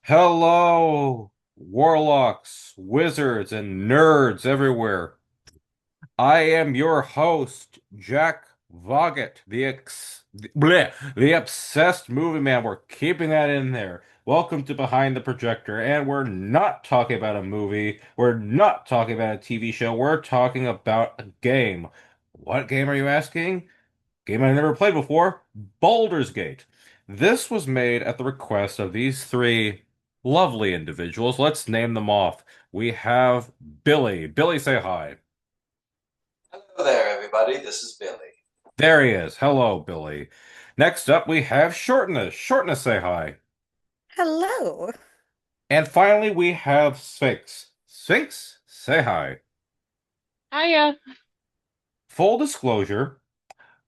Hello, warlocks, wizards, and nerds everywhere. I am your host, Jack Voggett, the obsessed movie man. We're keeping that in there. Welcome to Behind the Projector, and we're not talking about a movie. We're not talking about a TV show. We're talking about a game. What game are you asking? Game I never played before, Baldur's Gate. This was made at the request of these three lovely individuals. Let's name them off. We have Billy. Billy, say hi. Hello there, everybody. This is Billy. There he is. Hello, Billy. Next up, we have Shortness. Shortness, say hi. Hello. And finally, we have Sphinx. Sphinx, say hi. Hiya. Full disclosure,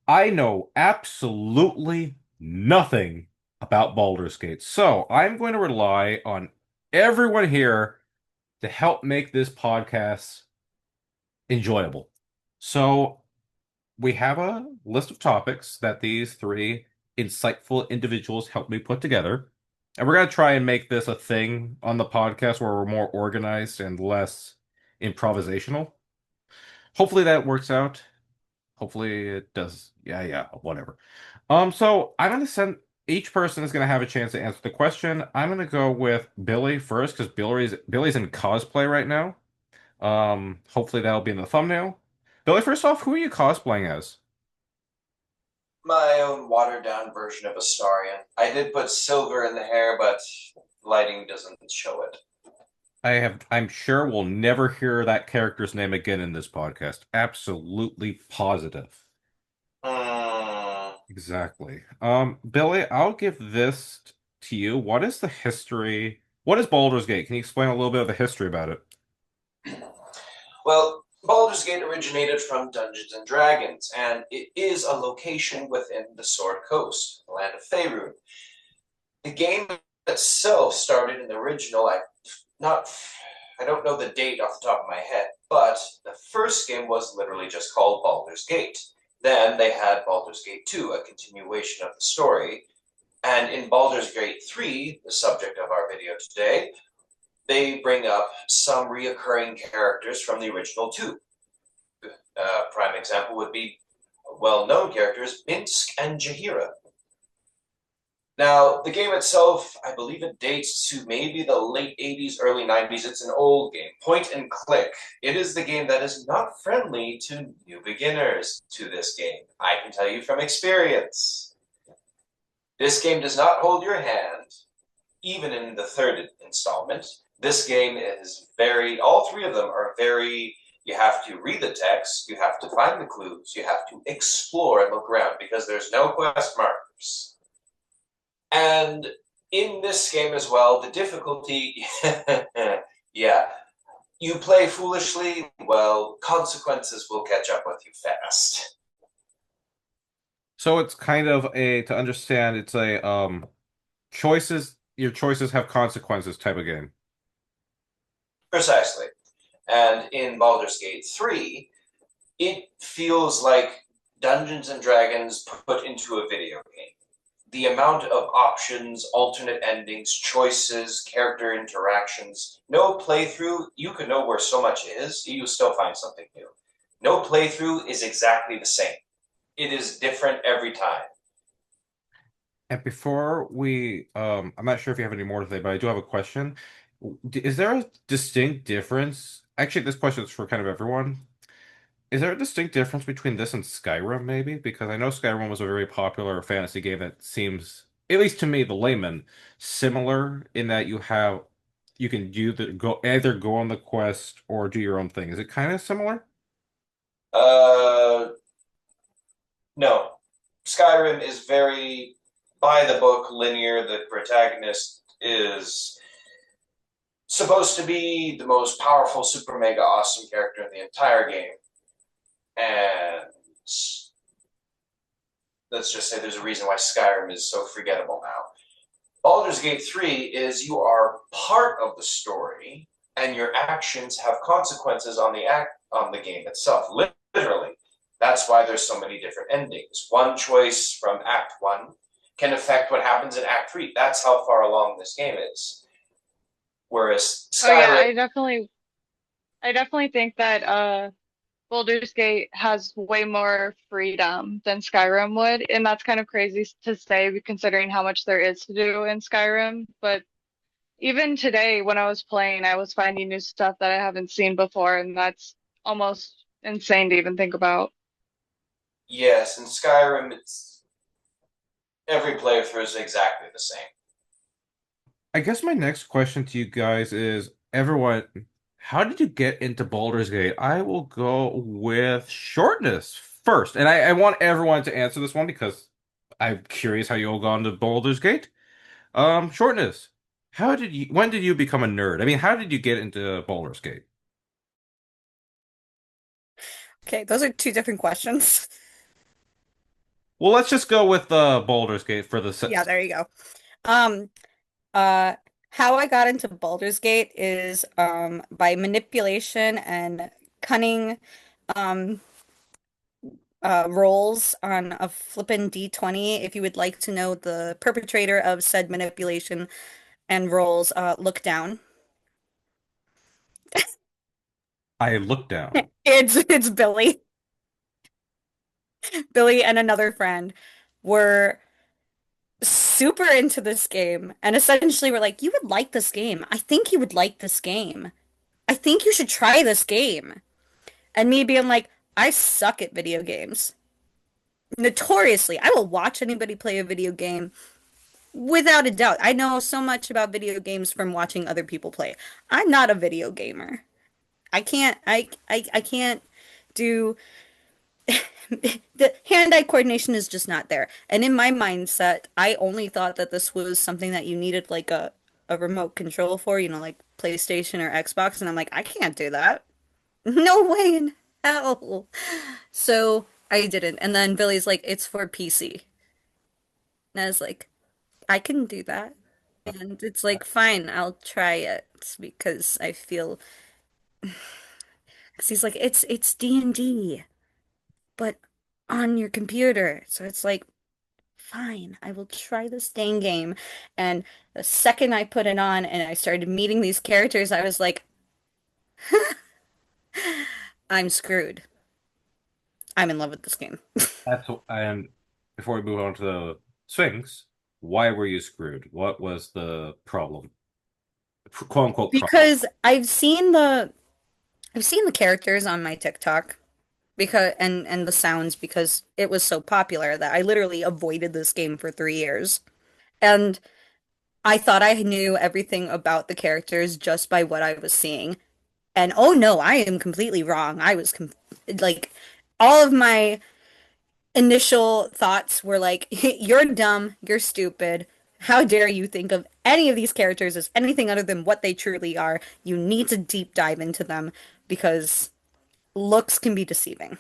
I know absolutely nothing about Baldur's Gate, so I'm going to rely on everyone here to help make this podcast enjoyable. So we have a list of topics that these three insightful individuals helped me put together. And we're going to try and make this a thing on the podcast where we're more organized and less improvisational. Hopefully that works out. Hopefully it does. Yeah, yeah, whatever. So I'm gonna send each person is gonna have a chance to answer the question. I'm gonna go with Billy first because Billy's in cosplay right now. Hopefully that'll be in the thumbnail. Billy, first off, who are you cosplaying as? My own watered down version of Astarion. I did put silver in the hair, but lighting doesn't show it. I'm sure we'll never hear that character's name again in this podcast. Absolutely positive. Hmm. Exactly. Billy, I'll give this to you. What is the history? What is Baldur's Gate? Can you explain a little bit of the history about it? Well, Baldur's Gate originated from Dungeons and Dragons, and it is a location within the Sword Coast, the land of Faerun. The game itself started in the original. Not I don't know the date off the top of my head, but the first game was literally just called Baldur's Gate. Then they had Baldur's Gate 2, a continuation of the story. And in Baldur's Gate 3, the subject of our video today, they bring up some reoccurring characters from the original 2. Prime example would be well-known characters Minsk and Jaheira. Now, the game itself, I believe it dates to maybe the late 80s, early 90s. It's an old game, point and click. It is the game that is not friendly to new beginners to this game. I can tell you from experience. This game does not hold your hand, even in the third installment. This game is all three of them are very, you have to read the text, you have to find the clues, you have to explore and look around because there's no quest markers. And in this game as well, the difficulty, yeah, you play foolishly, well, consequences will catch up with you fast. So it's kind of to understand, it's a your choices have consequences type of game. Precisely. And in Baldur's Gate 3, it feels like Dungeons and Dragons put into a video game. The amount of options, alternate endings, choices, character interactions, no playthrough, you could know where so much is, you still find something new. No playthrough is exactly the same. It is different every time. And before I'm not sure if you have any more to say, but I do have a question. Is there a distinct difference? Actually, this question is for kind of everyone. Is there a distinct difference between this and Skyrim, maybe? Because I know Skyrim was a very popular fantasy game that seems, at least to me, the layman, similar in that you can either go on the quest or do your own thing. Is it kind of similar? Uh, no. Skyrim is very by the book, linear. The protagonist is supposed to be the most powerful, super mega awesome character in the entire game. And let's just say there's a reason why Skyrim is so forgettable now. Baldur's Gate 3 is you are part of the story and your actions have consequences on the game itself. Literally. That's why there's so many different endings. One choice from Act 1 can affect what happens in Act 3. That's how far along this game is. Whereas Oh yeah, Skyrim, I definitely think that Baldur's Gate has way more freedom than Skyrim would, and that's kind of crazy to say considering how much there is to do in Skyrim. But even today, when I was playing, I was finding new stuff that I haven't seen before, and that's almost insane to even think about. yes, in Skyrim, it's every playthrough is exactly the same. I guess my next question to you guys is, everyone, how did you get into Baldur's Gate? I will go with Shortness first. And I want everyone to answer this one because I'm curious how you all got into Baldur's Gate. Shortness, when did you become a nerd? I mean, how did you get into Baldur's Gate? Okay, those are two different questions. Well, let's just go with Baldur's Gate for the Yeah, set. there you go. Um, uh, how I got into Baldur's Gate is by manipulation and cunning um rolls on a flippin' D20. If you would like to know the perpetrator of said manipulation and rolls, look down. I looked down. It's Billy. Billy and another friend were super into this game and essentially were like, you would like this game. I think you would like this game. I think you should try this game. And me being like, I suck at video games. Notoriously, I will watch anybody play a video game without a doubt. I know so much about video games from watching other people play. I'm not a video gamer. I can't do the hand-eye coordination is just not there. And in my mindset, I only thought that this was something that you needed like a remote control for, like PlayStation or Xbox, and I'm like, I can't do that. No way in hell. So I didn't. And then Billy's like, it's for PC. And I was like, I can do that. And it's like, fine, I'll try it because I feel, because he's like, it's D&D, but on your computer. So it's like, fine, I will try this dang game. And the second I put it on and I started meeting these characters, I was like, I'm screwed. I'm in love with this game. And before we move on to the Sphinx, why were you screwed? What was the problem? Quote unquote problem. Because I've seen the characters on my TikTok because and the sounds because it was so popular that I literally avoided this game for 3 years. And I thought I knew everything about the characters just by what I was seeing. And oh no, I am completely wrong. I was com like all of my initial thoughts were like, you're dumb, you're stupid. How dare you think of any of these characters as anything other than what they truly are? You need to deep dive into them because looks can be deceiving.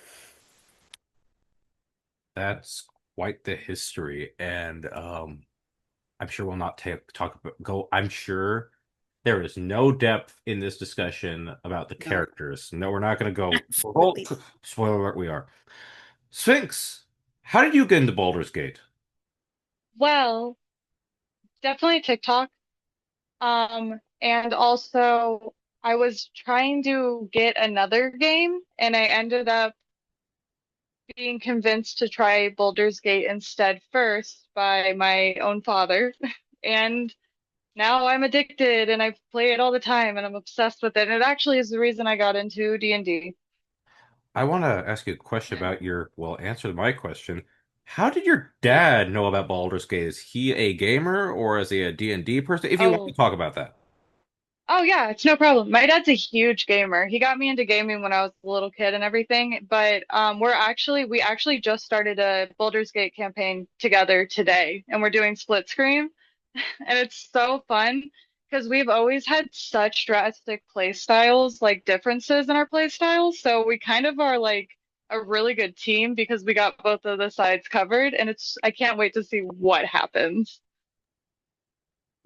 That's quite the history, and I'm sure we'll not talk about go. I'm sure there is no depth in this discussion about the No, characters. No, we're not going to go. Oh, absolutely. spoiler alert, we are. Sphinx, how did you get into Baldur's Gate? Well, definitely TikTok. And also I was trying to get another game and I ended up being convinced to try Baldur's Gate instead first by my own father. And now I'm addicted and I play it all the time and I'm obsessed with it. And it actually is the reason I got into D&D. I want to ask you a question about well, answer my question. How did your dad know about Baldur's Gate? Is he a gamer or is he a D&D person? If you want to Oh, talk about that. oh yeah, it's no problem. My dad's a huge gamer. He got me into gaming when I was a little kid and everything, but we actually just started a Baldur's Gate campaign together today and we're doing split screen. And it's so fun because we've always had such drastic play styles, like differences in our play styles. So we kind of are like a really good team because we got both of the sides covered. And I can't wait to see what happens.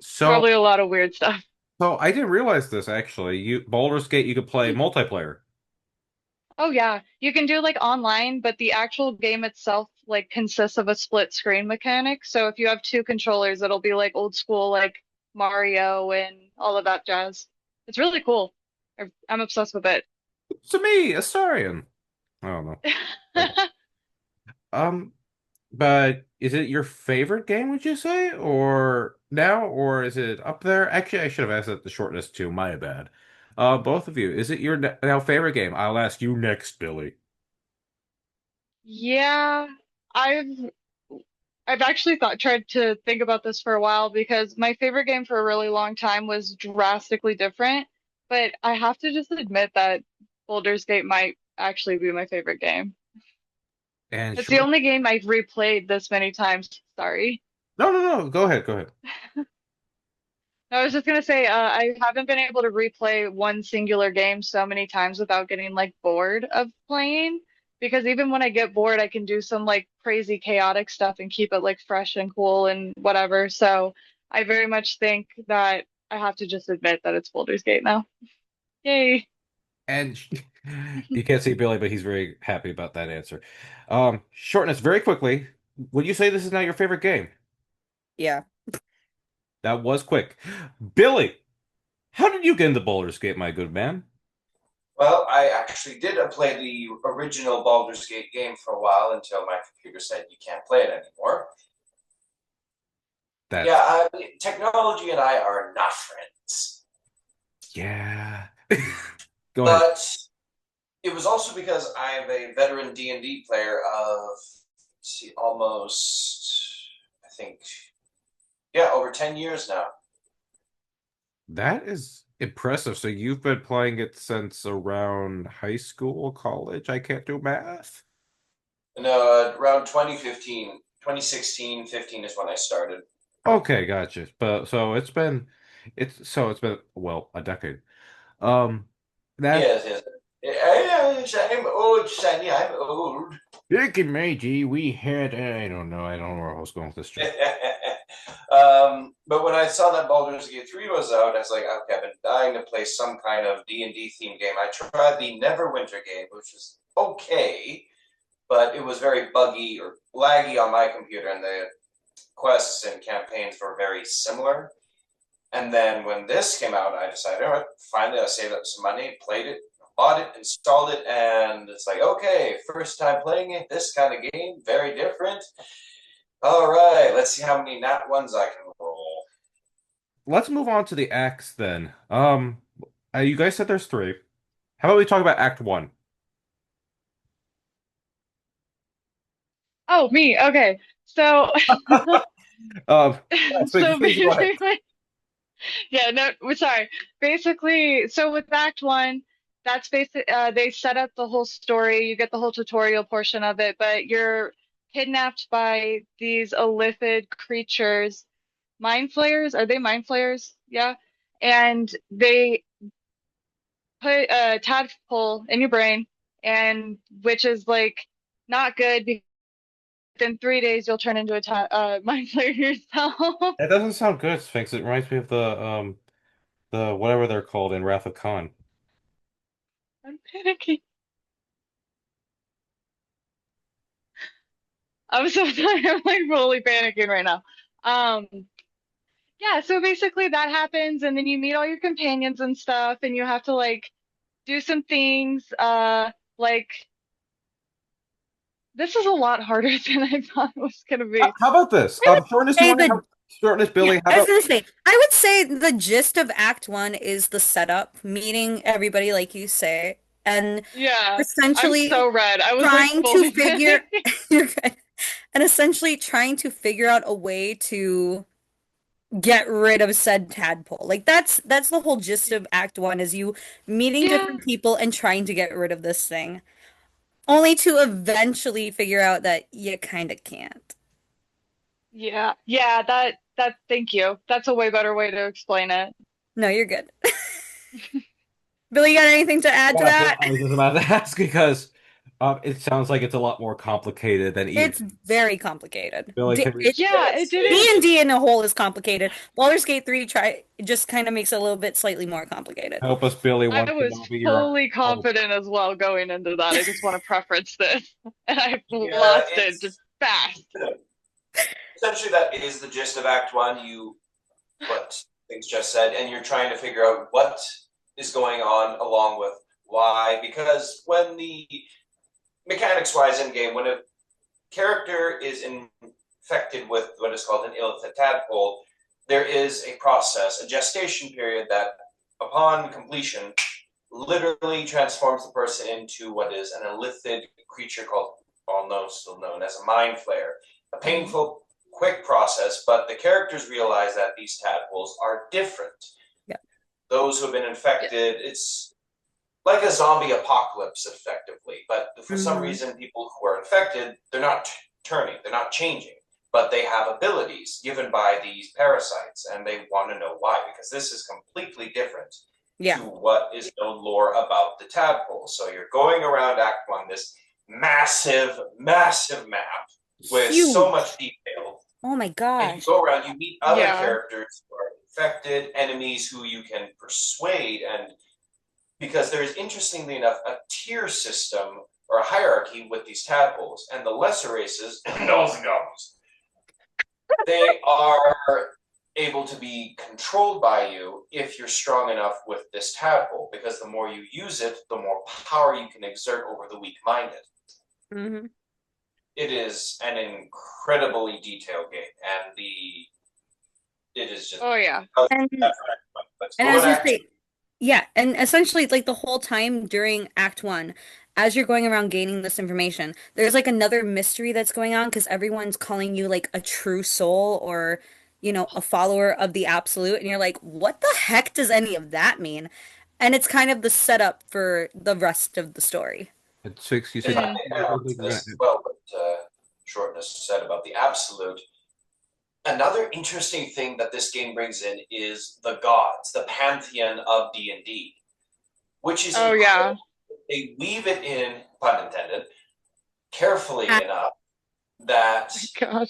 So, Probably a lot of weird stuff. so I didn't realize this actually. Baldur's Gate, you could play multiplayer. Oh yeah, you can do like online, but the actual game itself like consists of a split screen mechanic. So if you have two controllers, it'll be like old school like Mario and all of that jazz. It's really cool. I'm obsessed with it. To me, Astarion. I don't know. Okay. Um, but is it your favorite game, would you say, or now, or is it up there? Actually, I should have asked that the shortness too. My bad. Both of you, is it your now favorite game? I'll ask you next, Billy. Yeah, I've I've actually tried to think about this for a while because my favorite game for a really long time was drastically different, but I have to just admit that Baldur's Gate might actually be my favorite game. And It's the short. only game I've replayed this many times. Sorry. No, no, no. Go ahead. Go ahead. I was just gonna say, I haven't been able to replay one singular game so many times without getting like bored of playing. Because even when I get bored, I can do some like crazy chaotic stuff and keep it like fresh and cool and whatever. So I very much think that I have to just admit that it's Baldur's Gate now. Yay. And you can't see Billy, but he's very happy about that answer. Shortness, very quickly, would you say this is now your favorite game? Yeah. That was quick. Billy, how did you get into Baldur's Gate, my good man? Well, I actually did play the original Baldur's Gate game for a while until my computer said you can't play it anymore. That's Yeah, technology and I are not friends. yeah. Go ahead. But it was also because I'm a veteran D&D player of, see, almost, I think, yeah, over 10 years now. That is impressive. So you've been playing it since around high school, college? I can't do math. No, around 2015, 2016, 15 is when I started. Okay, gotcha. But so it's been well a decade. Um, that Yes, yes. Yes, I'm old, Sonny, I'm old. Rick and Meiji, we had I don't know where I was going with this joke. But when I saw that Baldur's Gate 3 was out, I was like, okay, I've been dying to play some kind of D&D themed game. I tried the Neverwinter game, which was okay, but it was very buggy or laggy on my computer, and the quests and campaigns were very similar. And then when this came out, I decided, all right, finally, I saved up some money, played it, bought it, installed it, and it's like, okay, first time playing it, this kind of game, very different. All right, let's see how many nat ones I can roll. Let's move on to the acts then. You guys said there's three. How about we talk about Act One? Oh, me. Okay. So, Please, so please go ahead. basically, yeah, no, sorry. Basically, so with Act One, that's basic. They set up the whole story. You get the whole tutorial portion of it, but you're kidnapped by these illithid creatures, mind flayers. Are they mind flayers? Yeah, and they put a tadpole in your brain, and which is like not good because in 3 days you'll turn into a mind flayer yourself. That doesn't sound good, Sphinx. It reminds me of the whatever they're called in Wrath of Khan. I'm panicking. I'm so sorry. I'm like fully panicking right now. Um, yeah, so basically that happens, and then you meet all your companions and stuff, and you have to like do some things. Like this is a lot harder than I thought it was gonna be. How about this? I would Shortness, you say want to the have shortness, Yeah, Billy? How I was about gonna say, I would say the gist of Act One is the setup, meeting everybody, like you say, and Yeah, I'm essentially so red. I was like trying to fully figure, panicking. you're good. And essentially trying to figure out a way to get rid of said tadpole. Like that's the whole gist of Act One is you meeting Yeah, different people and trying to get rid of this thing, only to eventually figure out that you kind of can't. yeah. That. Thank you. That's a way better way to explain it. No, you're good. Billy, you got anything to add to yeah, Bill, that? I was just about to ask because it sounds like it's a lot more complicated than even It's very complicated. Billy. Can we Yeah, it Yes, didn't. it D&D is. in a whole is complicated. Baldur's Gate 3 try just kind of makes it a little bit slightly more complicated. help us, Billy? I One was Kenobi, you're fully on. confident as well going into that. I just want to preference this. And I Yeah, lost it just it's fast. essentially that is the gist of Act One. You put things just said, and you're trying to figure out what is going on along with why. Because when the mechanics wise in game, when a character is infected with what is called an illithid tadpole, there is a process, a gestation period that, upon completion, literally transforms the person into what is an illithid creature called, still known as a mind flayer. A painful, quick process, but the characters realize that these tadpoles are different. Yeah. Those who have been infected, it's like a zombie apocalypse, effectively. But for some Hmm. reason, people who are infected, they're not turning, they're not changing, but they have abilities given by these parasites, and they want to know why, because this is completely different to Yeah. what is known lore about the tadpole. So you're going around Act One, this massive, massive map with so much Huge. detail, Oh my and you gosh. go around, you meet other Yeah. characters who are infected, enemies who you can persuade, and because there is, interestingly enough, a tier system or a hierarchy with these tadpoles, and the lesser races, gnolls and goblins, they are able to be controlled by you if you're strong enough with this tadpole, because the more you use it, the more power you can exert over the weak-minded. Hmm. It is an incredibly detailed game, and it is just Oh yeah. And let's and go as in you Act Two. say, yeah, and essentially like the whole time during Act One, as you're going around gaining this information, there's like another mystery that's going on because everyone's calling you like a true soul or, a follower of the absolute, and you're like, what the heck does any of that mean? And it's kind of the setup for the rest of the story. It's six. You If said I Mm. may add on to this as well, what Shortness said about the absolute, another interesting thing that this game brings in is the gods, the pantheon of D&D, which is Oh yeah. incredible. They weave it in, pun intended, carefully enough that My God.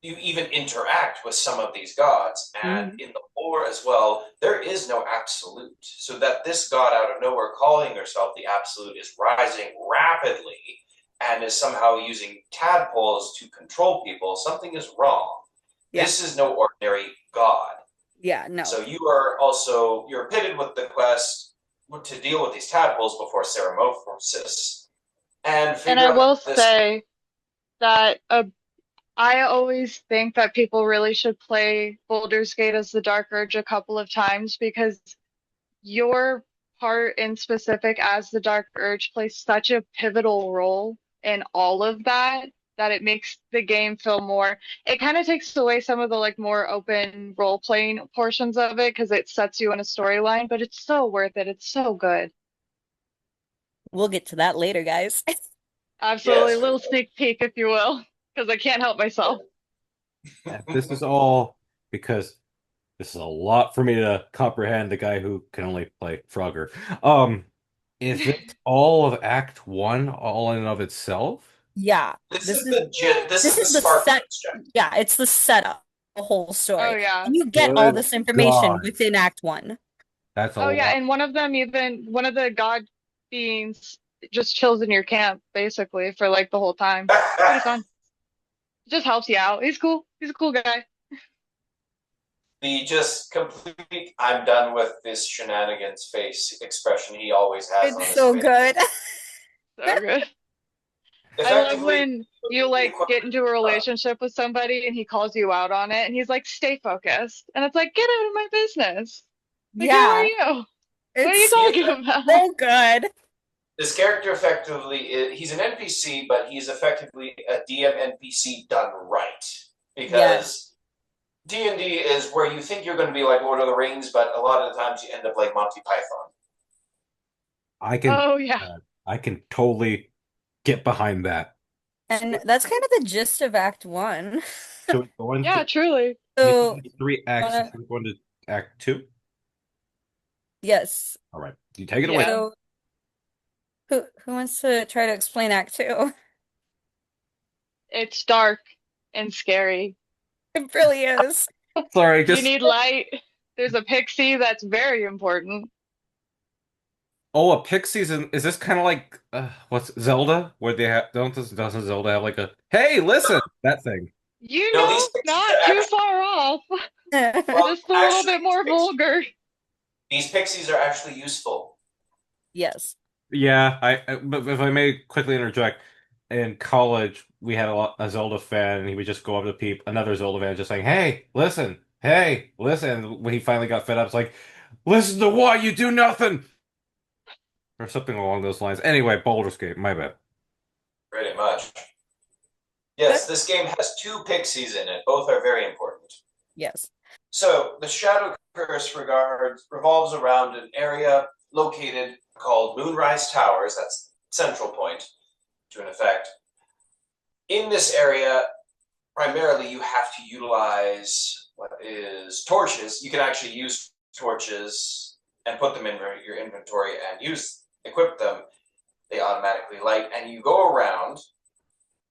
you even interact with some of these gods. And Mhm. in the lore as well, there is no absolute. So that this god out of nowhere calling herself the absolute is rising rapidly and is somehow using tadpoles to control people, something is wrong. Yeah. This is no ordinary god. Yeah, no. So you're pitted with the quest to deal with these tadpoles before Ceramorphosis and And figure I out will this. say that I always think that people really should play Baldur's Gate as the Dark Urge a couple of times because your part in specific as the Dark Urge plays such a pivotal role in all of that that it makes the game feel more. It kind of takes away some of the like more open role playing portions of it because it sets you in a storyline, but it's so worth it. It's so good. We'll get to that later, guys. Absolutely. Yes, A for little sneak peek, if you will, because I can't help myself. and this is all because this is a lot for me to comprehend. The guy who can only play Frogger. Um, is this all of Act One, all in and of itself? Yeah. this This is is this this is the is the spark set. abstract. Yeah, it's the setup, the whole Oh story. yeah. And you get all Good this information God, within Act One. that's a Oh yeah, lot. and one of them even one of the god beings just chills in your camp basically for like the whole time. Pretty fun. Just helps you out. He's cool. He's a cool guy. The just complete I'm done with this shenanigans face expression he always has It's on his so face. good. So good. I love Effectively, when you the like get equivalent into a of relationship with somebody and he calls you out on it and he's like, stay focused. And it's like, get out of my business. Like, who are Yeah, you? What are you it's he is talking about? so good. this character effectively he's an NPC, but he's effectively a DM NPC done right. Yes. Because D&D is where you think you're going to be like Lord of the Rings, but a lot of the times you end up like Monty Python. I can, Oh yeah. I can totally get behind that. And that's kind of the gist of Act One. Should we go Yeah, into? truly. You said So, there's three acts. wanna, Should we go into Act Two? yes. All right, you take it away. Yeah. So, who wants to try to explain Act Two? It's dark and scary. It really is. Sorry, You just need light. There's a pixie that's very important. a Pixies. Is this kind of like what's Zelda? Where they have doesn't Zelda have like a hey, listen that thing? You No, these know, pixies not are too actually far off. well, Just a little actually bit more vulgar. these pixies are actually useful. Yes. Yeah, but if I may quickly interject, in college we had a Zelda fan, and he would just go up to another Zelda fan, just saying, hey, listen." When he finally got fed up, it's like, listen to what? You do nothing, or something along those lines. Anyway, Baldur's Gate, my bad. Pretty much. Yes, this game has two pixies in it. Both are very important. Yes. So the Shadow Curse revolves around an area located called Moonrise Towers. That's central point to an effect. In this area, primarily you have to utilize what is torches. You can actually use torches and put them in your inventory and equip them. They automatically light, and you go around.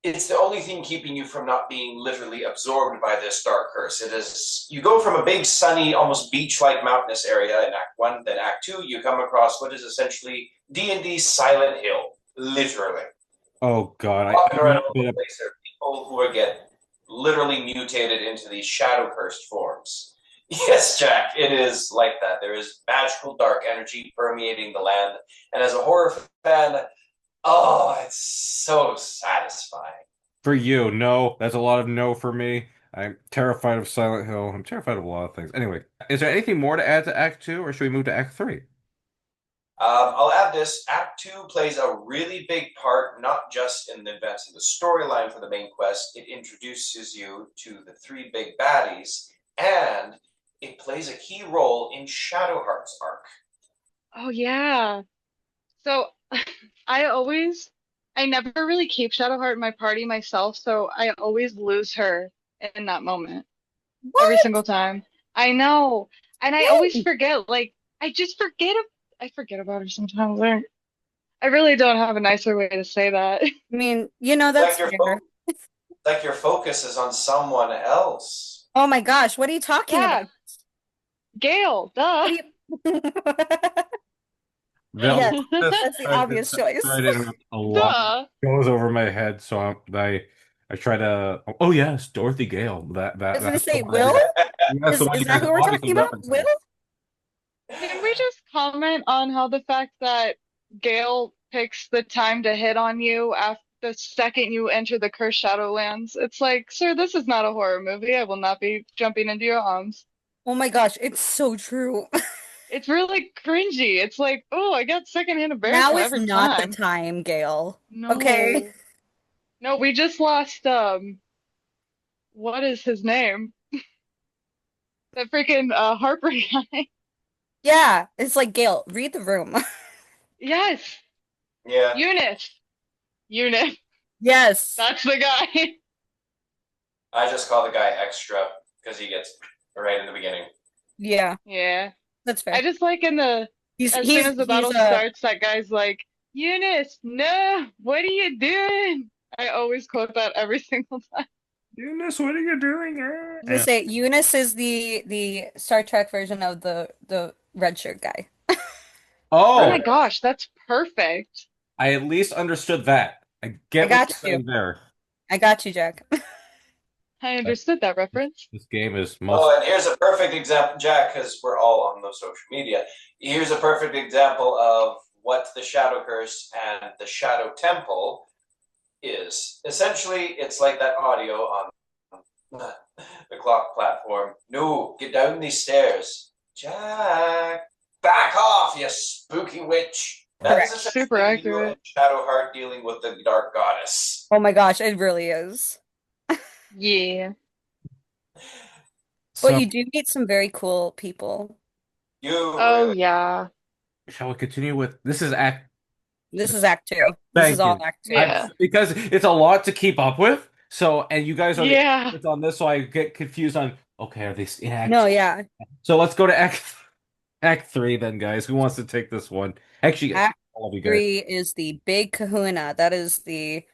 It's the only thing keeping you from not being literally absorbed by this dark curse. It is you go from a big sunny, almost beach-like mountainous area in Act 1, then Act 2, you come across what is essentially D&D Silent Hill, literally. Oh God, Walking I'm around a all bit the of, place, there are people who are get literally mutated into these shadow cursed forms. Yes, Jack, it is like that. There is magical dark energy permeating the land, and as a horror fan, oh, it's so satisfying. for you. No, that's a lot of no for me. I'm terrified of Silent Hill. I'm terrified of a lot of things. Anyway, is there anything more to add to Act 2, or should we move to Act 3? I'll add this. Act 2 plays a really big part, not just in the events of the storyline for the main quest, it introduces you to the three big baddies, and it plays a key role in Shadowheart's arc. Oh yeah. So I always, I never really keep Shadowheart in my party myself, so I always lose her in that moment every What? single time. I know, and I always When? forget. Like I just forget. I forget about her sometimes. I really don't have a nicer way to say that. I mean, Like that's your fair. like your focus is on someone else. Oh my gosh, what are you talking about? Yeah, Gale, duh. What do you They'll Yes, this that's the obvious choice. sorry to interrupt, a lot Duh. goes over my head, so I try to. Oh yes, Dorothy Gale. I was gonna That's the say, one that Will? that's the one Is you that guys who are we're obviously talking about? Will? referencing. Can we just comment on how the fact that Gale picks the time to hit on you after the second you enter the cursed Shadowlands? It's like, sir, this is not a horror movie. I will not be jumping into your arms. Oh my gosh, it's so true. It's really cringy. It's like, oh, I got secondhand Now embarrassment is every not the time. time, Gail. Okay. No. No, we just lost what is his name? That freaking Harper guy. Yeah, it's like Gail, read the room. Yes. Yeah, Eunice. Eunice. Yes. That's the guy. I just call the guy extra because he gets right in the beginning. Yeah, Yeah. that's I fair. just like in the He's as soon he's as the he's battle starts, that guy's like, Eunice, no, what are you doing? I always quote that every single time. Eunice, what are you doing? I was gonna say Eunice is the Star Trek version of the red shirt guy. Oh Very my Oh, nice. gosh, that's perfect. I at least understood that. I I get what got you're you. saying there. I got you, Jack. I But understood that reference. this game is most. Oh, and here's a perfect example, Jack, because we're all on the social media. Here's a perfect example of what the Shadow Curse and the Shadow Temple is. Essentially, it's like that audio on the clock platform. No, get down these stairs. Jack, back off, you spooky witch. That is Correct. Super essentially you and accurate. Shadowheart dealing with the Dark Goddess. Oh my gosh, it really is. Yeah. But So, you do meet some very cool people. You Oh really. yeah. shall we continue with this is act This is Act Two. This is Thank all you. Act Two. I Yeah. because it's a lot to keep up with. So, and you guys are the Yeah. experts on this, so I get confused on, okay, are they in No, act? yeah. So let's go to act 3 then, guys. Who wants to take this one? Actually, Act all of you guys. Three is the big kahuna. That is the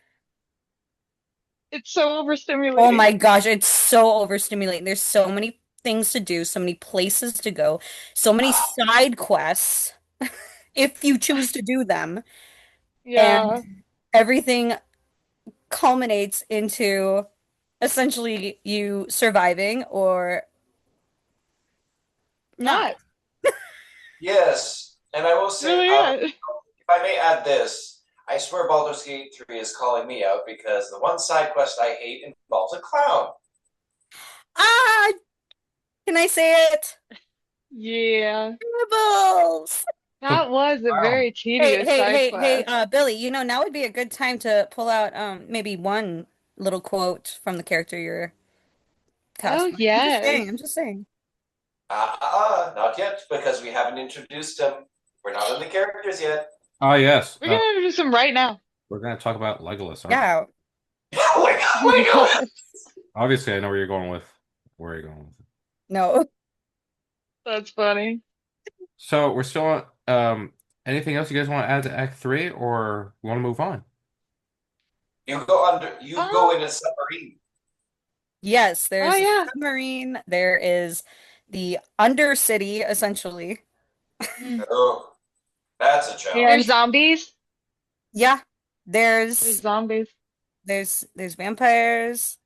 It's so Oh overstimulating. my gosh, it's so overstimulating. There's so many things to do, so many places to go, so many side quests if you choose to do them, and Yeah. everything culminates into essentially you surviving or not. Not Yes, and I will say, really it. if I may add this, I swear Baldur's Gate 3 is calling me out because the one side quest I hate involves a clown. Ah, can I say it? Yeah. Rebels. So, That was a wow. very Hey, tedious hey, side hey, hey, quest. Billy, now would be a good time to pull out maybe one little quote from the character you're Oh, cosplay. I'm just yes. saying, I'm just saying. Not yet, because we haven't introduced him. We're not in the characters yet. Ah, yes. We're gonna do some right now. We're going to talk about Legolas, aren't we? Yeah, Oh my god, Oh my Legolas! God. Obviously, I know where you're going with. Where are you going with it? no. That's funny. So we're still on. Anything else you guys want to add to Act 3, or want to move on? You go Um, in a submarine. Yes, oh there's a yeah. submarine, there is the Undercity, essentially. Mm. Oh, that's a And There's challenge. zombies. yeah, There's there's zombies. there's vampires.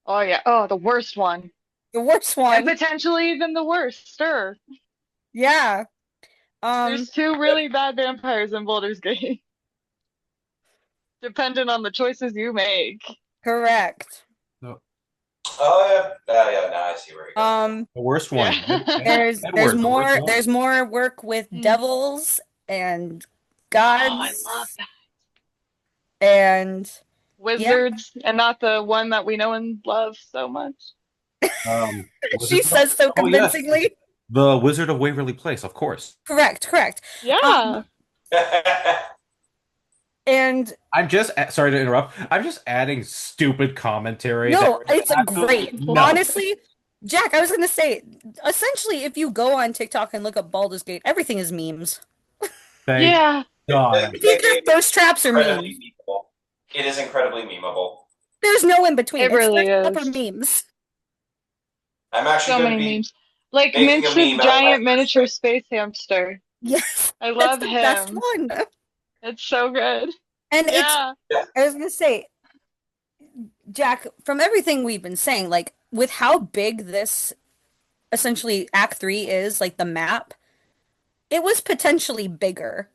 Oh yeah. Oh, the worst one. The worst And one. potentially even the worst. Stir. Yeah. There's Um, two really bad vampires in Baldur's Gate, dependent on the choices you make. correct. So, Oh yeah, yeah. Now I see where you're going. Um, the worst one, Yeah. there's Edward, the worst more one. there's more work with Mm. devils and Oh, I love gods that. and yeah, Wizards, and not the one that we know and love so much. Wizard. she says so Oh yes, convincingly. the Wizard of Waverly Place, of course. Correct, correct. Um, Yeah. and I'm just sorry to interrupt. I'm just adding stupid commentary that no, means it's a absolutely great. nothing. Honestly, Jack, I was gonna say, essentially, if you go on TikTok and look up Baldur's Gate, everything is memes. Thank Yeah. God. It's The either game is thirst traps or incredibly memes. memeable. It is incredibly memeable. There's no in between. It It's really thirst trap or is. memes. I'm actually So going to many be memes. Like making a Minch's meme out of my giant first miniature space hamster. Yes, I that's love the best him. one. It's so good. And it's, Yeah. yeah. I was gonna say, Jack, from everything we've been saying, like with how big this essentially Act 3 is, like the map, it was potentially bigger.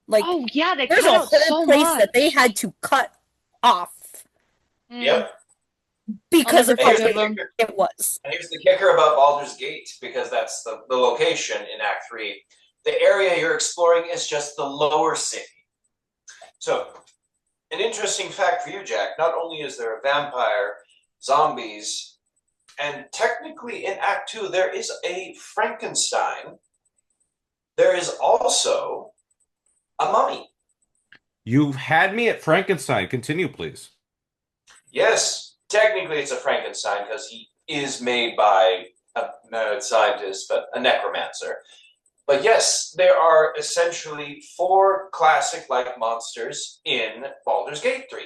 Like Oh yeah, they there's cut a out whole so place that they much. had to cut off Mm, Yep. I'll because never of how And here's the forgive big them. kicker. it was. And here's the kicker about Baldur's Gate, because that's the location in Act 3. The area you're exploring is just the lower city. So, an interesting fact for you, Jack, not only is there a vampire, zombies, and technically in Act 2 there is a Frankenstein, there is also a mummy. You've had me at Frankenstein. Continue, please. Yes, technically it's a Frankenstein because he is made by a mad scientist, but a necromancer. But yes, there are essentially four classic like monsters in Baldur's Gate 3.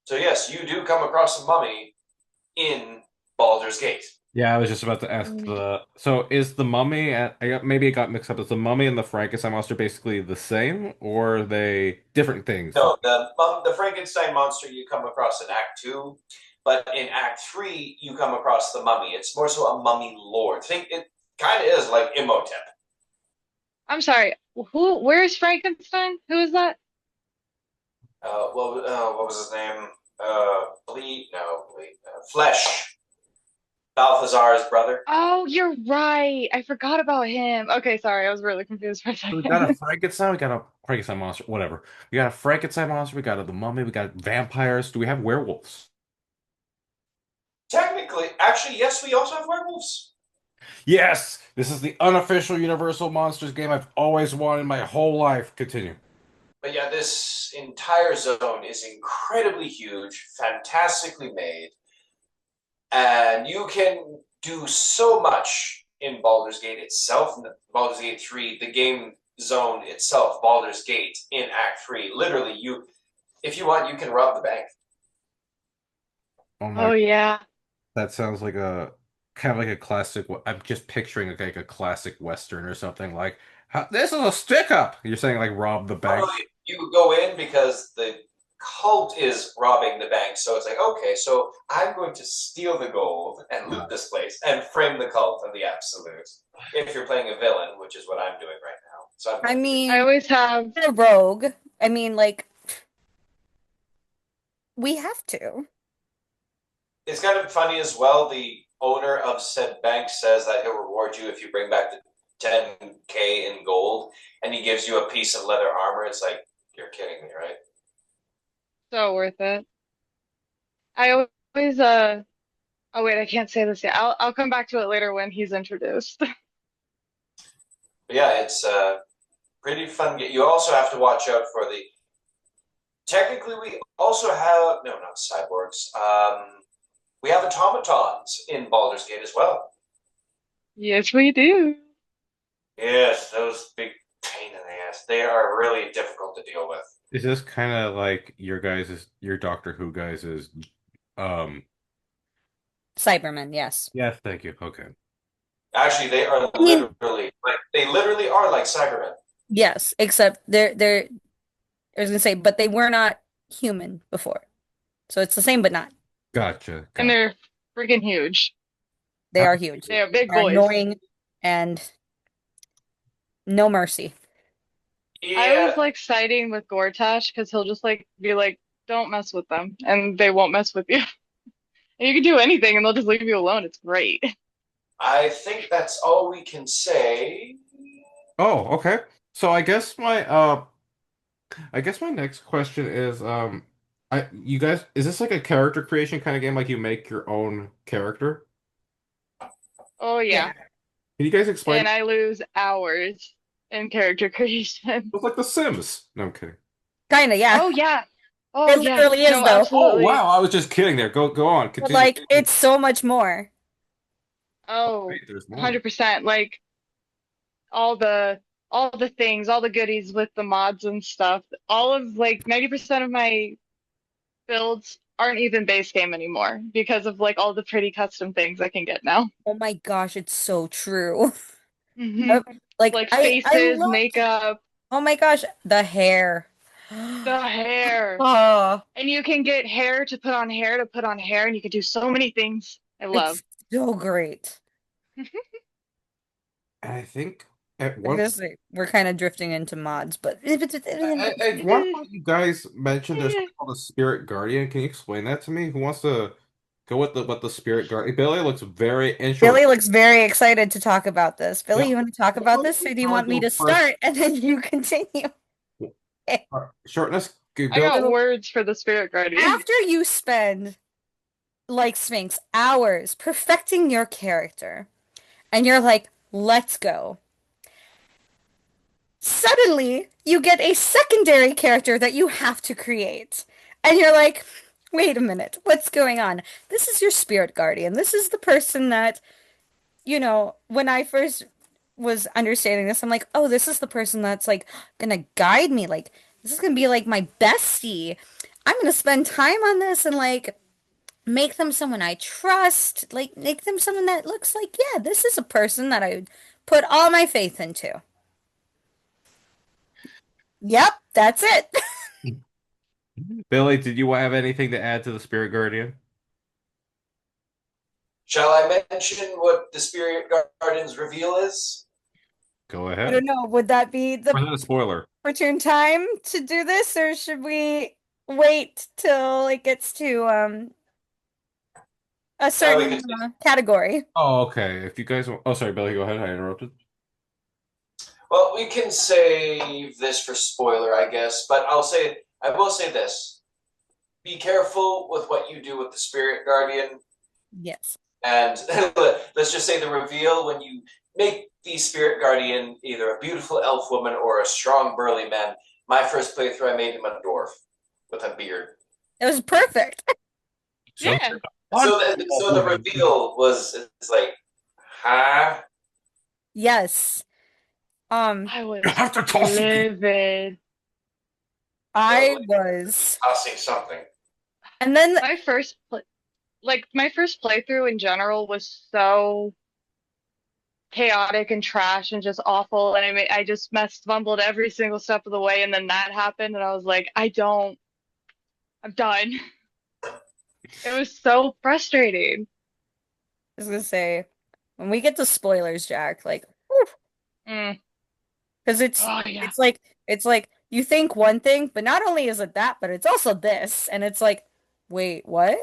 So yes, you do come across a mummy in Baldur's Gate. Yeah, I was just about to ask Mm. the. So is the mummy and maybe it got mixed up. Is the mummy and the Frankenstein monster basically the same, or are they different things? No, the Frankenstein monster you come across in Act 2, but in Act 3 you come across the mummy. It's more so a mummy lord. Think it kind of is like Imhotep. I'm sorry. Who? Where's Frankenstein? Who is that? What was his name? Bleed? No, Bleed. Flesh. Balthazar's brother. Oh, you're right. I forgot about him. Okay, sorry. I was really confused for a So we got a second. Frankenstein. We got a Frankenstein monster. Whatever. We got a Frankenstein monster. We got the mummy. We got vampires. Do we have werewolves? Technically, actually, yes, we also have werewolves. Yes. This is the unofficial Universal Monsters game I've always wanted my whole life. Continue. But yeah, this entire zone is incredibly huge, fantastically made, and you can do so much in Baldur's Gate itself. Baldur's Gate 3, the game zone itself, Baldur's Gate in Act 3. Literally, if you want, you can rob the bank. Oh my, Oh yeah. that sounds like a kind of like a classic. I'm just picturing like a classic Western or something this is a stick up. You're saying like rob the Not bank. really, you go in because cult is robbing the bank. So it's like, okay, so I'm going to steal the gold and loot Got this place and frame the cult of the absolute. If you're playing a villain, which is what I'm doing right now. So I'm I confused. I mean, always have. a rogue. I mean, like, we have to. It's kind of funny as well. The owner of said bank says that he'll reward you if you bring back the 10K in gold, and he gives you a piece of leather armor. It's like, you're kidding me, right? So worth it. I always oh wait, I can't say this yet. I'll come back to it later when he's introduced. But yeah, it's pretty fun. You also have to watch out for the. Technically, we also have no, not cyborgs. We have automatons in Baldur's Gate as well. Yes, we do. Yes, those big pain in the ass. They are really difficult to deal with. Is this kind of like your Doctor Who guys is um Cybermen, yes. yes, thank you. Okay. Actually, they are I mean, literally like they literally are like Cybermen. yes, except they're I was gonna say, but they were not human before. So it's the same but not. Gotcha. And Gotcha. they're freaking huge. They are huge. They are big They're boys. annoying and no mercy. I Yeah, always like siding with Gortash because he'll just like be like, don't mess with them, and they won't mess with you. And you can do anything and they'll just leave you alone. It's great. I think that's all we can say. Oh, okay. So I guess my next question is I you guys is this like a character creation kind of game like you make your own character? Oh Yeah. yeah. Can you guys explain And it? I lose hours in character creation. It's like The Sims. No, I'm kidding. Kinda, yeah. Oh yeah. Oh It yes. literally is No, though. Oh absolutely. wow, I was just kidding there. Go on. But Continue. like it's so much more. Oh, Wait, there's more. 100%. Like all the all the things, all the goodies with the mods and stuff. All of like 90% of my builds aren't even base game anymore because of like all the pretty custom things I can get now. Oh my gosh, it's so true. Hmm. Yep. Like Like I faces, love makeup, oh my gosh, the hair. the hair. Oh, And you can get hair to put on hair to put on hair, and you can do so many things. I love. it's so great. And I think at I one guess we're kind of drifting into mods, but at one point you guys mentioned there's something called a Spirit Guardian. Can you explain that to me? Who wants to go with the what the Spirit Guardian? Billy looks very intro. Billy looks very excited to talk about this. Billy, Yeah. you want to talk about Billy, this, or do you I want want to me go to first. start and then you continue? Shortness, I Billy. got words for the Spirit Guardian. After you spend, like Sphinx, hours perfecting your character, and you're like, let's go. Suddenly, you get a secondary character that you have to create. And you're like, wait a minute, what's going on? This is your spirit guardian. This is the person that, when I first was understanding this, I'm like, oh, this is the person that's like gonna guide me. Like, this is gonna be like my bestie. I'm gonna spend time on this and like make them someone I trust. Like, make them someone that looks like, yeah, this is a person that I would put all my faith into. Yep, that's it. Billy, did you have anything to add to the Spirit Guardian? Shall I mention what the Spirit Guardian's reveal is? Go I ahead. don't know. Would that be the Or is that a spoiler? opportune time to do this, or should we wait till it gets to a We certain could. category? Oh, okay. If you guys, oh, sorry, Billy, go ahead. I interrupted. Well, we can save this for spoiler, I guess. But I will say this: be careful with what you do with the Spirit Guardian. Yes. And let's just say the reveal when you make the Spirit Guardian either a beautiful elf woman or a strong burly man. My first playthrough, I made him a dwarf with a beard. It was perfect. So, Yeah, what? So the reveal was it's like, huh? Yes. Um, I You was have to toss it. livid. I Well, was. I'll say something. And then My my first playthrough in general was so chaotic and trash and just awful, and I just messed fumbled every single step of the way, and then that happened, and I was like, I don't. I'm done. It was so frustrating. I was gonna say, when we get to spoilers, Jack, like, Mm. because Oh yeah. it's like you think one thing, but not only is it that, but it's also this, and it's like, wait, what?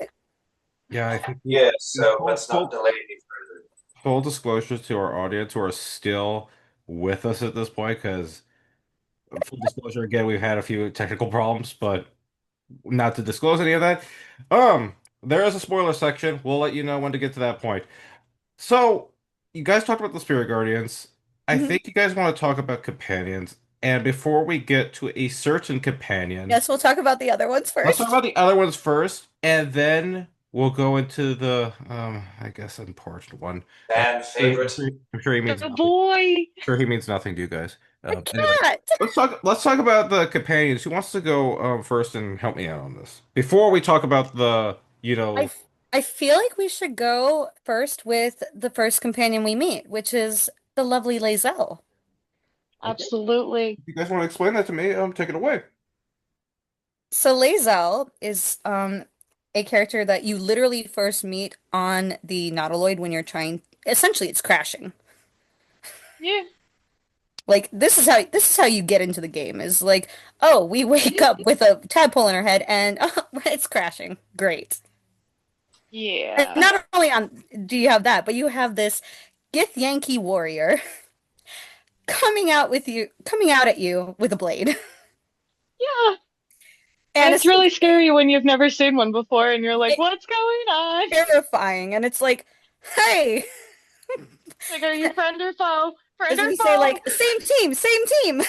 Yeah, I think Yeah, we so let's not delay any further. full disclosure to our audience who are still with us at this point, because full disclosure again, we've had a few technical problems, but not to disclose any of that. There is a spoiler section. We'll let you know when to get to that point. So, you guys talked about the Spirit Guardians. I Mhm. think you guys want to talk about companions. And before we get to a certain companion, Yes, we'll talk about the other ones let's talk first. about the other ones first, and then we'll go into the, I guess, important one. Uh, Fan favorite. I'm sure he means The nothing. boy. Sure, he means nothing to you guys. A Anyway, cat. let's talk about the companions. Who wants to go first and help me out on this before we talk about the I I feel like we should go first with the first companion we meet, which is the lovely Lae'zel. okay. Absolutely. If you guys want to explain that to me, take it away. So Lae'zel is a character that you literally first meet on the Nautiloid when you're trying, essentially it's crashing. Yeah. Like this is how you get into the game is like, oh, we wake up with a tadpole in our head and it's crashing. Great. And Yeah. not only do you have that, but you have this Gith Yankee warrior coming out at you with a blade. Yeah. And And it's it's really scary when you've never seen one before and you're like, it, what's going on? terrifying. And it's like, hey, Like, are you friend or foe? Friend as or we say, foe? like, same team, same team.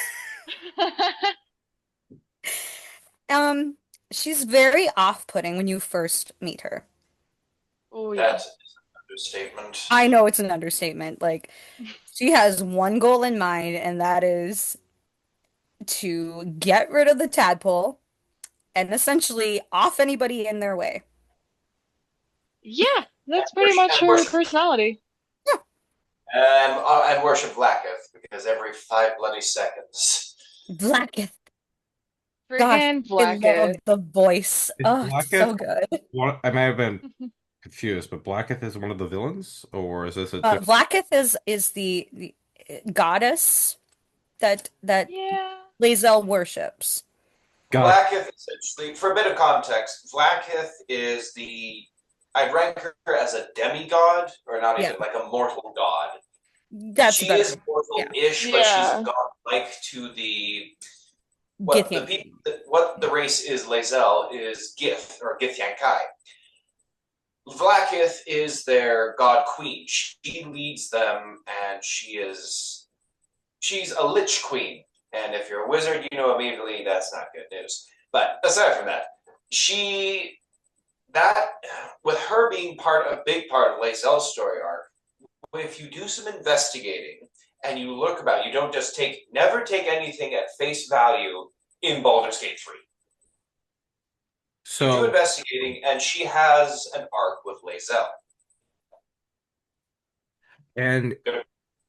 Um, she's very off-putting when you first meet her. Oh yeah. That is an understatement. I know it's an understatement. Like, she has one goal in mind, and that is to get rid of the tadpole and essentially off anybody in their way. Yeah, And that's pretty worship, much and her worship, personality. and worship Blacketh because every 5 bloody seconds. Blacketh. Gosh, Friggin' I love Blackett. the voice. Is Oh, it's Blacketh so good. one? I may have been confused, but Blacketh is one of the villains, or is this a different? Blacketh is the goddess that Yeah. Lae'zel worships. God, Blacketh essentially, for a bit of context, Blacketh is I'd rank her as a demigod, or not Yeah, even like a mortal god. that's She is better. Yeah, mortal-ish, but she's Yeah. god-like to Githyanki. what the race is. Lae'zel is Gith or Githyankai. Vlaakith is their god queen. She leads them, and she's a lich queen. And if you're a wizard, you know immediately that's not good news. But aside from that, she that with her being a big part of Lae'zel's story arc, if you do some investigating and you look about, you don't just never take anything at face value in Baldur's Gate 3. You do so investigating, and she has an arc with Lae'zel. and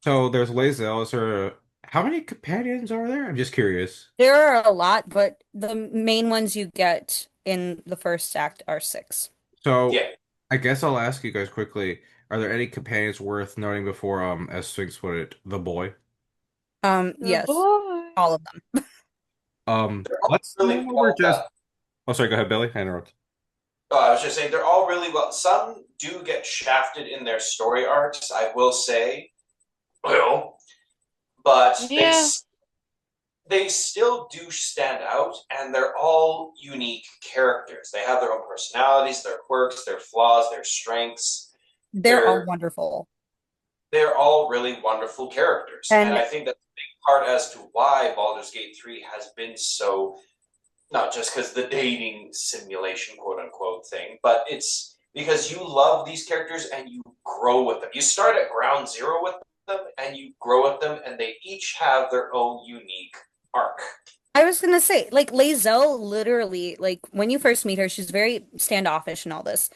so there's Lae'zel. Is there how many companions are there? I'm just curious. There are a lot, but the main ones you get in the first act are six. So Yeah. I guess I'll ask you guys quickly: are there any companions worth noting before, as Sphinx put it, the boy? The Yes, boy. all of them. Let's Really go over well just. done. Oh, sorry. Go ahead, Billy. I interrupt. Oh, I was just saying they're all really well. Some do get shafted in their story arcs, I will say, well, but Yeah. they still do stand out, and they're all unique characters. They have their own personalities, their quirks, their flaws, their strengths. They're all They're wonderful. they're all really wonderful characters, and And I think that's a big part as to why Baldur's Gate 3 has been so, not just because the dating simulation quote unquote thing, but it's because you love these characters and you grow with them. You start at ground zero with them and you grow with them, and they each have their own unique arc. I was gonna say, like Lae'zel, literally, like when you first meet her, she's very standoffish and all this,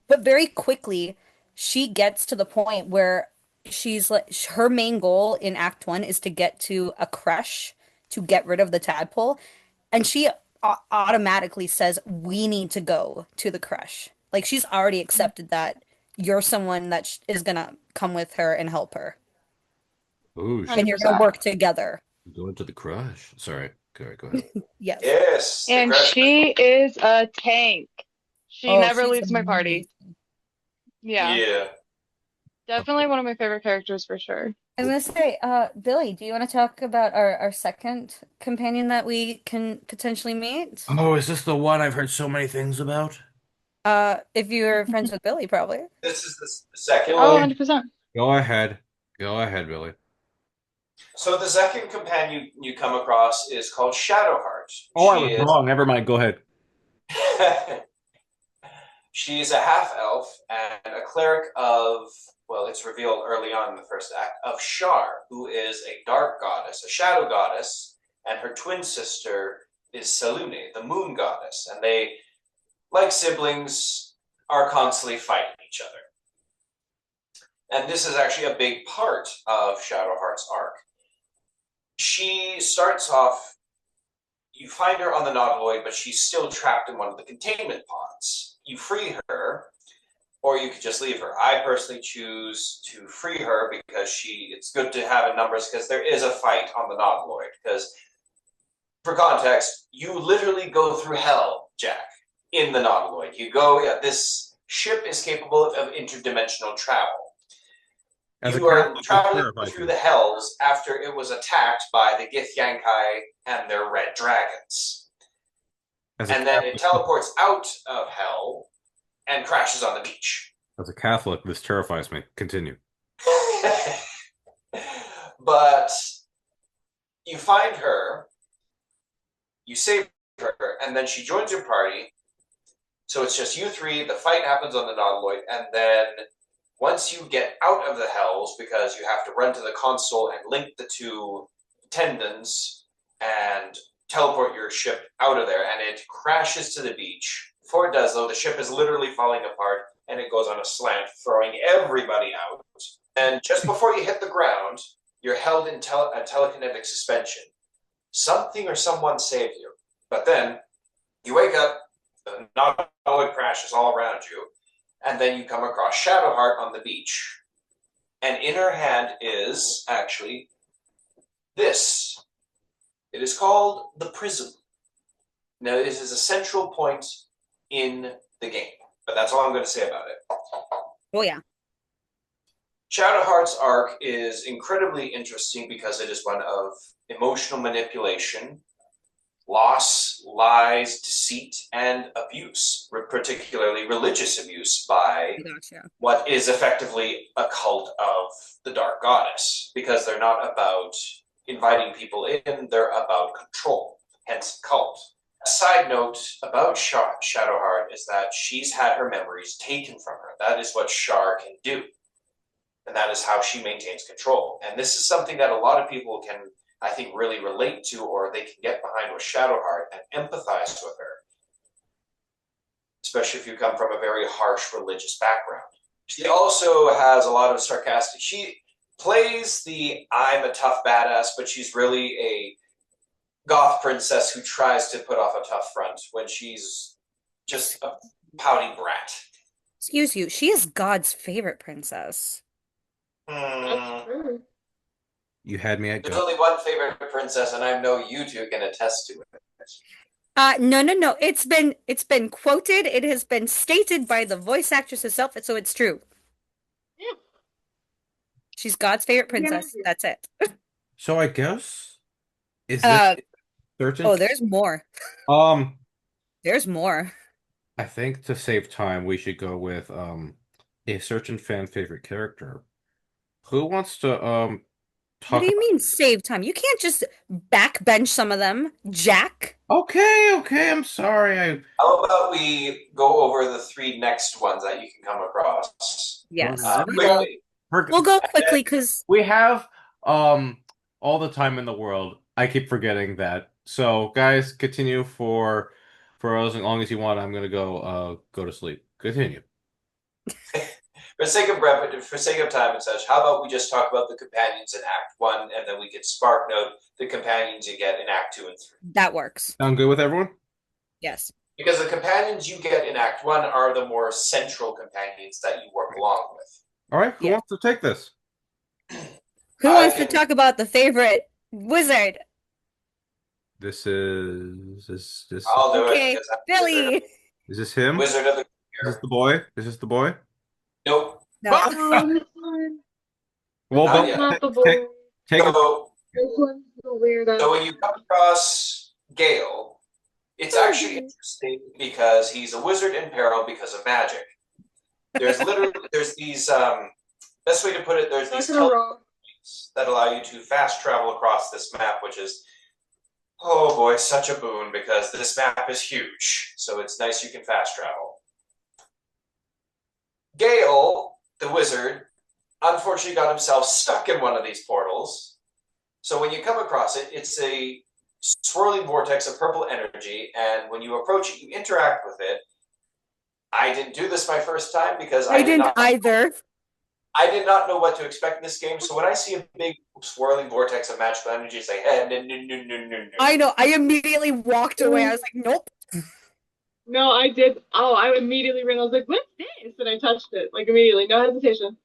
but very quickly she gets to the point where she's like her main goal in Act 1 is to get to a crush to get rid of the tadpole, and she automatically says we need to go to the crush. Like she's already accepted that you're someone that sh is gonna come with her and help her, Ooh, and she's you're gonna 100%. work together. going to the crush. Sorry. Go ahead. Yes. Yes, the And crush. she is a tank. She Oh, never she's leaves my party. amazing. Yeah, Yeah. definitely one of my favorite characters for sure. I was gonna say, Billy, do you want to talk about our second companion that we can potentially meet? Oh, is this the one I've heard so many things about? If you're friends with Billy, probably. This is the second Oh, one. 100%. Go ahead. Go ahead, Billy. So the second companion you come across is called Shadowheart. Oh, I She was is wrong. Never mind. Go ahead. she's a half elf and a cleric of, well, it's revealed early on in the first act, of Shar, who is a dark goddess, a shadow goddess, and her twin sister is Selune, the moon goddess. And they, like siblings, are constantly fighting each other. And this is actually a big part of Shadowheart's arc. She starts off, you find her on the Nautiloid, but she's still trapped in one of the containment pods. You free her, or you could just leave her. I personally choose to free her because it's good to have in numbers because there is a fight on the Nautiloid. Because, for context, you literally go through hell, Jack, in the Nautiloid. This ship is capable of interdimensional travel. As a You are Catholic, this traveling terrifies through me. the hells after it was attacked by the Githyankai and their red dragons. As a And then it Catholic, teleports out of hell and crashes on the beach. as a Catholic, this terrifies me. Continue. But you find her, you save her, and then she joins your party. So it's just you three. The fight happens on the Nautiloid, and then once you get out of the hells, because you have to run to the console and link the two tendons and teleport your ship out of there, and it crashes to the beach. Before it does, though, the ship is literally falling apart, and it goes on a slant, throwing everybody out. And just before you hit the ground, you're held in a telekinetic suspension. Something or someone saved you. But then you wake up, the Nautiloid crashes all around you, and then you come across Shadowheart on the beach. And in her hand is actually this. It is called the Prism. Now, this is a central point in the game, but that's all I'm going to say about it. Oh yeah. Shadowheart's arc is incredibly interesting because it is one of emotional manipulation, loss, lies, deceit, and abuse, particularly religious abuse by Gotcha. what is effectively a cult of the Dark Goddess, because they're not about inviting people in, they're about control, hence cult. A side note about Shadowheart is that she's had her memories taken from her. That is what Shar can do. And that is how she maintains control. And this is something that a lot of people can, I think, really relate to, or they can get behind with Shadowheart and empathize with her, especially if you come from a very harsh religious background. She also has a lot of sarcastic. She plays the I'm a tough badass, but she's really a goth princess who tries to put off a tough front when she's just a pouty brat. Excuse you, she is God's favorite princess. Hmm. You had me at There's go. only one favorite princess, and I know you two can attest to it. No, no, no. It's been quoted. It has been stated by the voice actress herself, so it's true. Yeah. She's God's favorite princess. That's it. So I guess is this Uh, certain? oh, there's more. Um, There's more. I think to save time, we should go with a certain fan favorite character. Who wants to What do talk you about? mean save time? You can't just backbench some of them, Jack. Okay, I'm sorry. How about we go over the three next ones that you can come across Yes, we will. quickly? We'll go quickly because We have all the time in the world. I keep forgetting that. So guys, continue for as long as you want. I'm gonna go to sleep. Continue. For sake of time and such, how about we just talk about the companions in Act One, and then we can spark note the companions you get in Act Two and Three. that works. Sound good with everyone? Yes. Because the companions you get in Act 1 are the more central companions that you work along with. All right, who Yeah. wants to take this? Who I wants to can. talk about the favorite wizard? This I'll do it Okay, because I'm Billy. is this him? Wizard of the Is this Year. the boy? Is this the boy? Nope, No. This one, Well, not Bill, yet. not the take boy. take a So, This one's the weirdo. so when you come across Gale, it's actually Okay. interesting because he's a wizard in peril because of magic. There's these best way to put it, there's Not these gonna roll. teleports that allow you to fast travel across this map, which is, oh boy, such a boon because this map is huge. So it's nice you can fast travel. Gale, the wizard, unfortunately got himself stuck in one of these portals. So when you come across it, it's a swirling vortex of purple energy, and when you approach it, you interact with it. I didn't do this my first time because I didn't either. I did not know what to expect in this game. So when I see a big swirling vortex of magical energy, it's like, hey, no, no, no, no, no, no. I know. I immediately walked away. I was like, nope. No, I did. Oh, I immediately ran. I was like, "What's this?" And I touched it like immediately, no hesitation.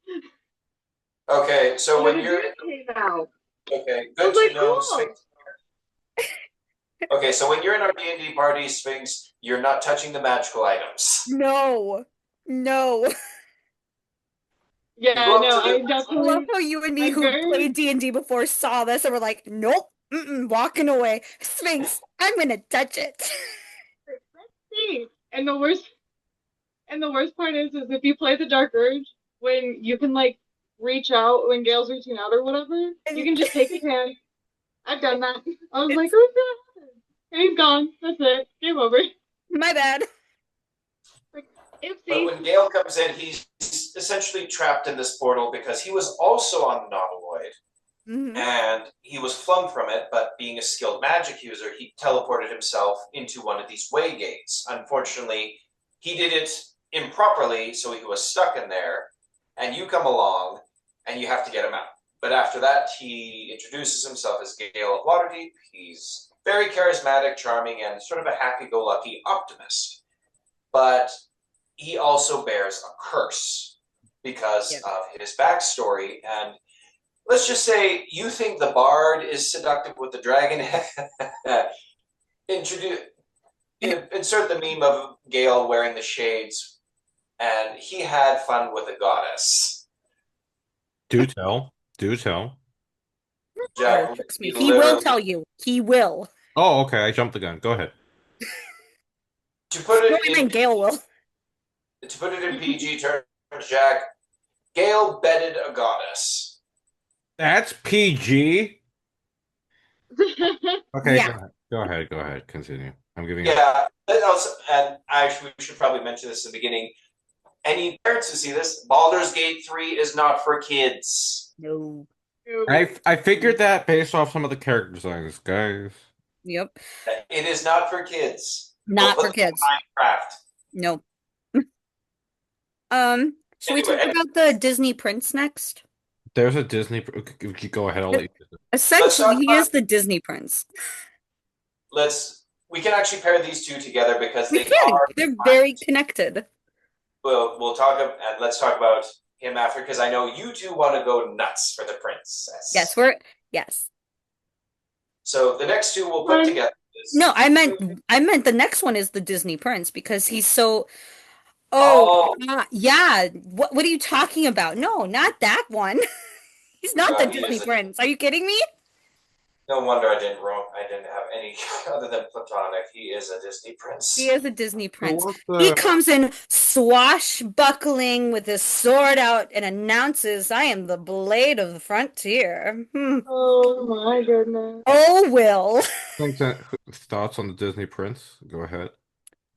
Okay, so And it when was you're irritating now. okay, I good was to like, know, "Cool." Sphinx. Okay, so when you're in our D&D party, Sphinx, you're not touching the magical items. No. No. You Yeah, go up no, to the I I love definitely, how you and me I who very played D&D before saw this and were like, nope, walking away. Sphinx, I'm gonna touch it. let's see. And the worst part is if you play the Dark Urge, when you can like reach out when Gale's reaching out or whatever, you And can just take his hand. I've done that. I was like, it's who's that? And he's gone. That's it. Game over. my bad. Like, But oopsie. when Gale comes in, he's essentially trapped in this portal because he was also on the Nautiloid Hmm. and he was flung from it, but being a skilled magic user, he teleported himself into one of these way gates. Unfortunately, he did it improperly, so he was stuck in there, and you come along and you have to get him out. But after that, he introduces himself as Gale of Waterdeep. He's very charismatic, charming, and sort of a happy go lucky optimist. But he also bears a curse because Yes. of his backstory. And let's just say you think the bard is seductive with the dragon. Introduce, insert the meme of Gale wearing the shades, and he had fun with a goddess. do tell. Do tell. Or Jack, tricks me. he He will literally, tell you. He will. Oh, okay. I jumped the gun. Go ahead. to put No, it I in meant Gale will. to put it in PG terms, Jack, Gale bedded a goddess. That's PG. Okay, Yeah. go ahead. Go ahead. Go ahead. Continue. I'm giving up. Yeah, and actually, we should probably mention this in the beginning. Any parents who see this, Baldur's Gate 3 is not for kids. No. I figured that based off some of the character designs, guys. Yep. It is not for kids. Go Not play for kids. Minecraft. Nope. Should we talk Anyway, about the Disney prince next? There's a Disney. Go ahead. I'll let you. let's Essentially, talk he about is the Disney prince. we can actually pair these two together because We they can. are. They're very connected. We'll talk and let's talk about him after because I know you two want to go nuts for the Yes, princess. yes. So the next two we'll put Fun. together No, is I meant the next one is the Disney prince because he's so. Oh, oh yeah. What are you talking about? No, not that one. He's not the god, he Disney is a prince. Are you kidding me? no wonder I didn't have any other than platonic. He is a Disney He prince. is a Disney So prince. what's He the? comes in swashbuckling with his sword out and announces, I am the blade of the frontier. Oh my goodness. Oh, Will. Think that thoughts on the Disney Prince? Go ahead.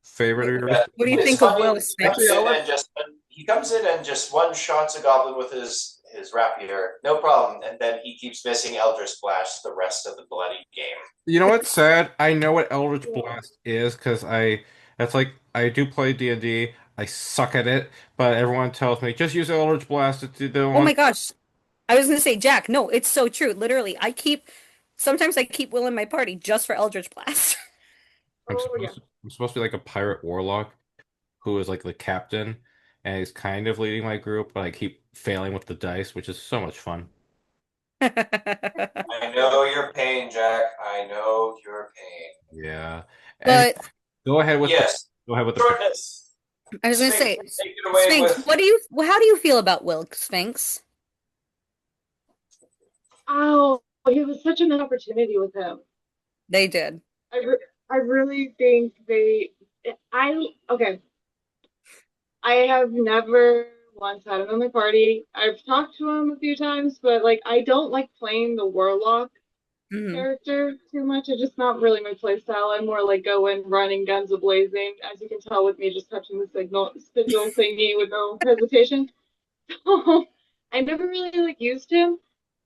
Favorite of yours? Yeah, What do you it's think of funny. Will Actually, Sphinx? I'll let He comes in and just one shots a goblin with his rapier, no problem, and then he keeps missing Eldritch Blast the rest of the bloody game. you know what's sad? I know what Eldritch Yeah. Blast is because that's like I do play D&D. I suck at it, but everyone tells me just use Eldritch Blast. It's the Oh one. my gosh. I was gonna say, Jack, no, it's so true. Literally, sometimes I keep Will in my party just for Eldritch Blast. I'm Oh yeah. supposed to. I'm supposed to be like a pirate warlock who is like the captain, and he's kind of leading my group, but I keep failing with the dice, which is so much fun. I know your pain, Jack. I know your pain. Yeah. And But go ahead with the Yes, go ahead with the pick. shortness. I was gonna Sphinx, say, take it away Sphinx, with. how do you feel about Will Sphinx? Oh, he was such an opportunity with him. They did. I really think okay. I have never once had him in my party. I've talked to him a few times, but like I don't like playing the warlock Hmm. character too much. It's just not really my play style. I'm more like going running guns a blazing, as you can tell with me just touching the sigil thingy with no hesitation. I never really like used him.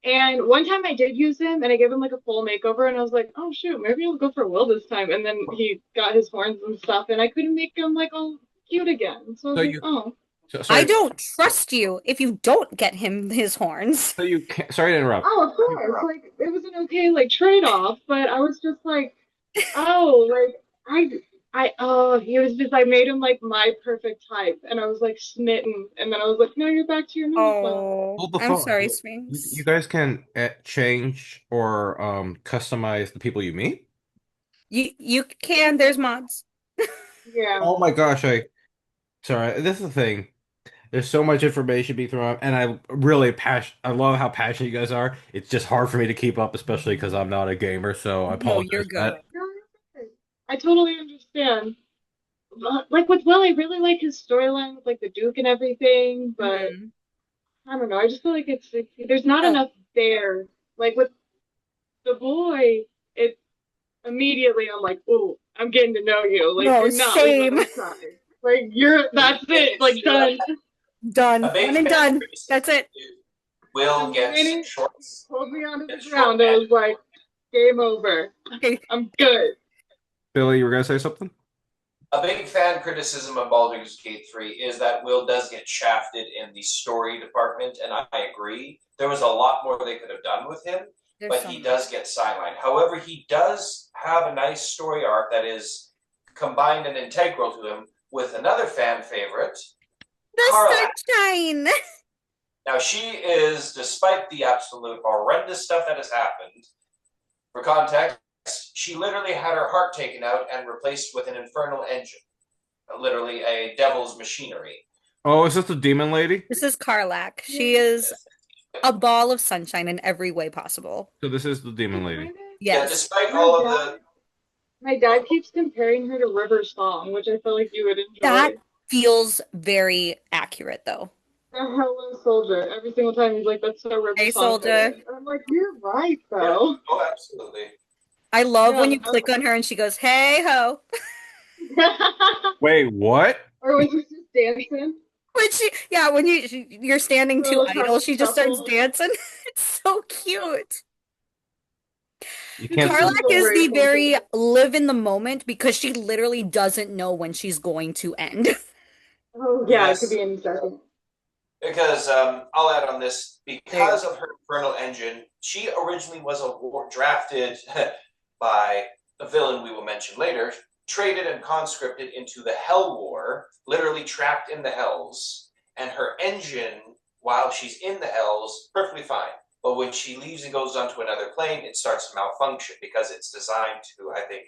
And one time I did use him and I gave him like a full makeover and I was like, oh shoot, maybe I'll go for Will this time. And then he got his horns and stuff and I couldn't make him like all cute again. So I So was like, you oh. I sorry don't trust you if you don't get him his horns. so you can't sorry to interrupt. Oh, of course. Like it was an okay like trade off, but I was just like, oh, like he was just I made him like my perfect type, and I was like smitten, and then I was like, no, you're back to your normal self. Oh, Hold the I'm phone. sorry, You Sphinx. guys can change or customize the people you meet? You can. There's mods. Yeah. Oh my gosh, I sorry. This is the thing. There's so much information being thrown out, and I love how passionate you guys are. It's just hard for me to keep up, especially because I'm not a gamer, so I No, you're apologize for good. that. No, you're okay. I totally understand. But, like with Will, I really like his storyline with like the Duke and everything, but Hmm. I don't know. I just feel like there's not No, enough there. Like with the boy, it immediately I'm like, ooh, I'm getting to know you. Like, no, do not leave me on same. the side. Like, that's it. Like, done. A Done. big One and fan of done. criticism That's it. is Will The gets minute shorts pulled me onto the and short ground, I end. was like, game over. Okay. I'm good. Billy, you were gonna say something? A big fan criticism of Baldur's Gate 3 is that Will does get shafted in the story department, and I agree. There was a lot more they could have done with him, There's but so he much. does get sidelined. However, he does have a nice story arc that is combined and integral to him with another fan favorite, The Carla. sunshine. Now, she is, despite the absolute horrendous stuff that has happened, for context, she literally had her heart taken out and replaced with an infernal engine, literally a devil's machinery. Oh, is this the demon lady? This is Karlak. She is a ball of sunshine in every way possible. So this is the I demon lady. kind of, Yeah, Yes. despite my all of dad, the. my dad keeps comparing her to River Song, which I feel like you would That enjoy. feels very accurate, though. The Hello Soldier. Every single time he's like, that's so River Hey, Song soldier. thing. And I'm like, you're right, Yeah, though. oh, absolutely. I love when Yeah. you click on her and she goes, "Hey ho." Wait, what? Or when she's just dancing, When when you're standing the too little idle, she just starts shuffle. dancing. It's so cute. You She's can't see. Karlak is the grateful. very live in the moment because she literally doesn't know when she's going to end. Oh, yeah, it could Yes, be any second. because I'll add on this There you go. because of her infernal engine. She originally was drafted by a villain we will mention later, traded and conscripted into the Hell War, literally trapped in the Hells, and her engine, while she's in the Hells, perfectly fine. But when she leaves and goes onto another plane, it starts to malfunction because it's designed to, I think,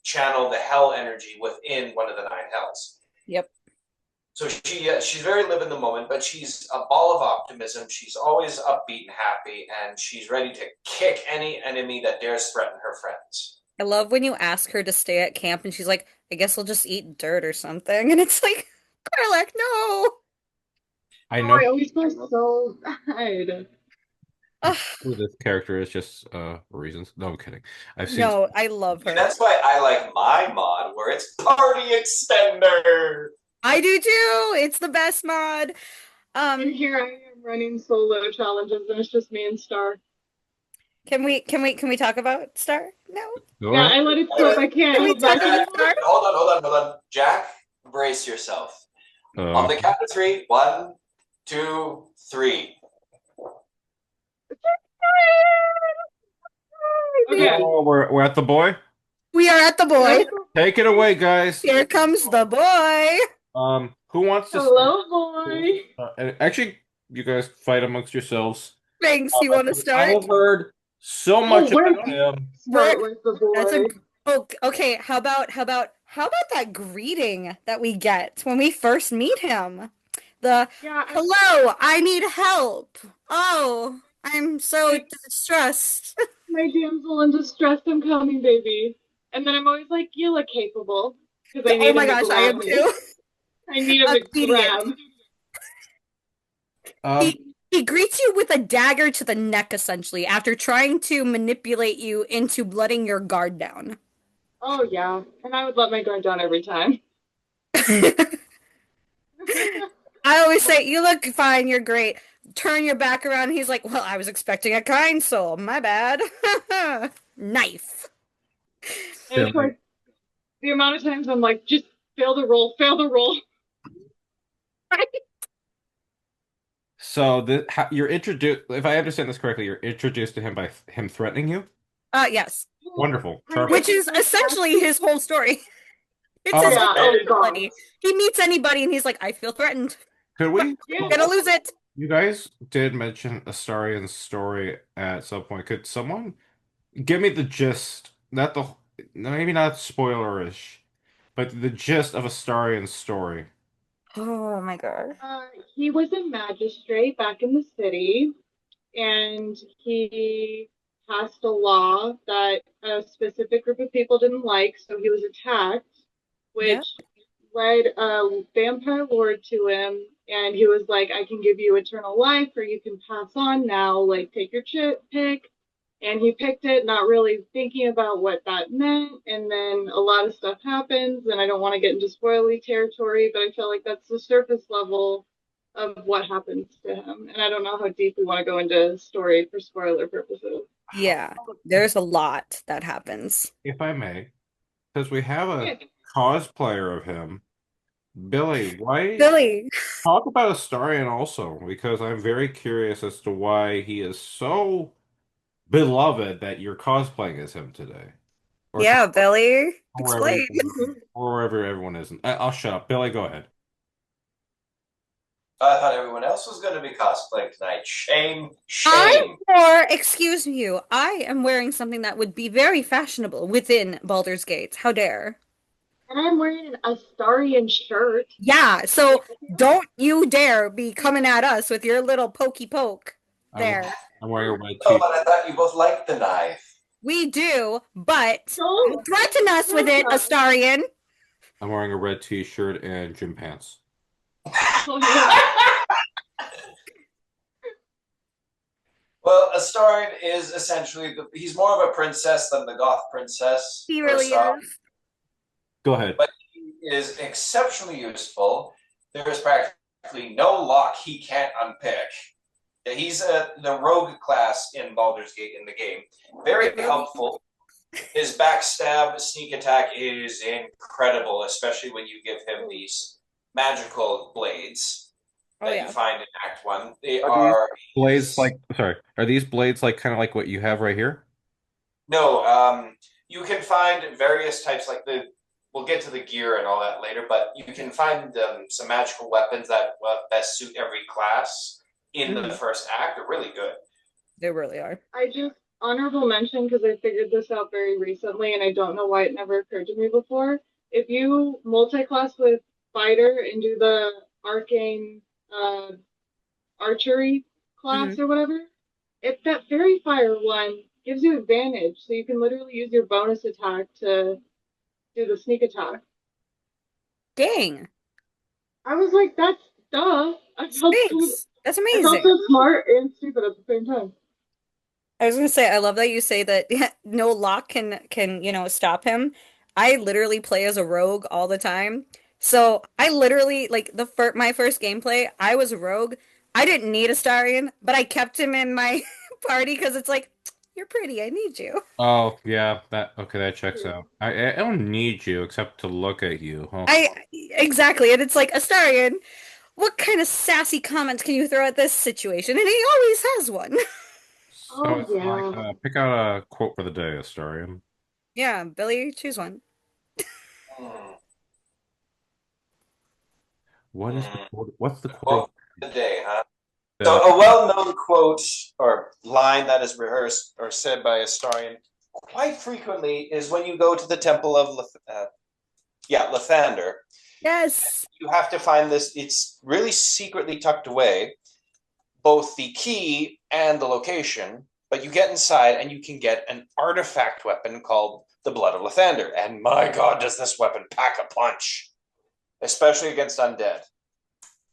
channel the Hell energy within one of the nine Hells. Yep. So she's very live in the moment, but she's a ball of optimism. She's always upbeat and happy, and she's ready to kick any enemy that dares threaten her friends. I love when you ask her to stay at camp and she's like, "I guess I'll just eat dirt or something." And it's like, Karlak, no. I Oh, know I always feel so bad. Ugh, who this character is just reasons. No, I'm kidding. I've seen. no, I love And her. that's why I like my mod, where it's party extender. I do too. It's the best mod. And Um, here I am running solo challenges, and it's just me and Star. can we talk about Star? No. Go Yeah, ahead. I let it slip. I can't Can we hold back talk about Jack, anymore. Star? hold on. Jack, brace yourself. On Uh, the count of three, one, two, three. Okay. oh, we're at the boy. We We are at the boy. That's Take it away, guys. Here comes the boy. Who wants to start? hello, boy. And actually, you guys fight amongst yourselves. Thanks. You want to I start? have heard so Oh, much we're about him. We're start with the that's a boy. oh okay. How about that greeting that we get when we first meet him? The Yeah, hello, I need help. Oh, I'm so I, distressed. my damsel in distress, I'm coming, baby. And then I'm always like, you look capable. Because I Oh need my him to gosh, I grab am me. too. I need him to Immediate. grab. Um, He greets you with a dagger to the neck, essentially, after trying to manipulate you into letting your guard down. Oh, yeah. And I would let my guard down every time. I always say, you look fine, you're great. Turn your back around, he's like, well, I was expecting a kind soul, my bad. Knife. And of Billy. course, the amount of times I'm like, just fail the roll, fail the roll. So you're introduced. If I understand this correctly, you're introduced to him by him threatening you. Yes. Wonderful, I perfect. Which get is essentially his whole story. It's his Um, whole yeah, oh gosh. personality. He meets anybody and he's like, I feel threatened. could we? Yeah. Gonna lose it. You guys did mention Astarian's story at some point. Could someone give me the gist? Not the maybe not spoilerish, but the gist of Astarian's story. Oh my God. Uh, he was a magistrate back in the city, and he passed a law that a specific group of people didn't like, so he was attacked, Yep. which led a vampire lord to him, and he was like, I can give you eternal life, or you can pass on now, like take your pick. And he picked it, not really thinking about what that meant. And then a lot of stuff happens, and I don't want to get into spoilery territory, but I feel like that's the surface level of what happens to him. And I don't know how deep we want to go into story for spoiler purposes. Yeah. There's a lot that happens. If I may, because we have a Yeah. cosplayer of him, Billy. Why Billy. talk about Astarion also? Because I'm very curious as to why he is so beloved that you're cosplaying as him today, or Yeah, Billy. wherever Explain. or wherever everyone is. I'll shut up. Billy, go ahead. I thought everyone else was going to be cosplaying tonight. Shame, I shame. excuse you, I am wearing something that would be very fashionable within Baldur's Gate. How dare. And I'm wearing an Astarian shirt. Yeah, so don't you dare be coming at us with your little pokey poke I'm there. I'm wearing a red Oh, t-shirt. but I thought you both liked the knife. We do, but Don't threaten us with it, Astarion. I'm wearing a red t-shirt and gym pants. Oh, yeah. Well, Astarion is essentially he's more of a princess than the goth princess, He really first off, is. Go ahead. but he is exceptionally useful. There is practically no lock he can't unpick. He's the rogue class in Baldur's Gate in the game. Very helpful. His backstab sneak attack is incredible, especially when you give him these magical blades Oh that you yeah. find in Act 1. They Are these are blades like, sorry, are these blades like kind of like what you have right here? No, you can find various types like the. We'll get to the gear and all that later, but you can find some magical weapons that best suit every class in the Mhm. first act. They're really good. They really are. I just honorable mention because I figured this out very recently and I don't know why it never occurred to me before. If you multi-class with fighter and do the arcane uh, archery Mhm. class or whatever, if that fairy fire one gives you advantage, so you can literally use your bonus attack to do the sneak attack. Dang. I was like, that's duh. Sphinx. That's I felt amazing. so smart and stupid at the same time. I was gonna say, I love that you say that no lock can, stop him. I literally play as a rogue all the time. So I literally like my first gameplay, I was a rogue. I didn't need a Starion, but I kept him in my party because it's like, you're pretty, I need you. Oh, yeah, that okay, that checks out. I don't need you except to look at you. Okay. I exactly, and it's like Astarion, what kind of sassy comments can you throw at this situation? And he always has one. So Oh it's like yeah. pick out a quote for the day, Astarion. Yeah, Billy, choose one. Hmm. What is Hmm. what's the The quote quote of the day, huh? So, of a well known quote or line that is rehearsed or said by a historian quite frequently is when you go to the temple of Lathander, Yes. you have to find this, it's really secretly tucked away, both the key and the location, but you get inside and you can get an artifact weapon called the Blood of Lathander. And my god, does this weapon pack a punch, especially against undead.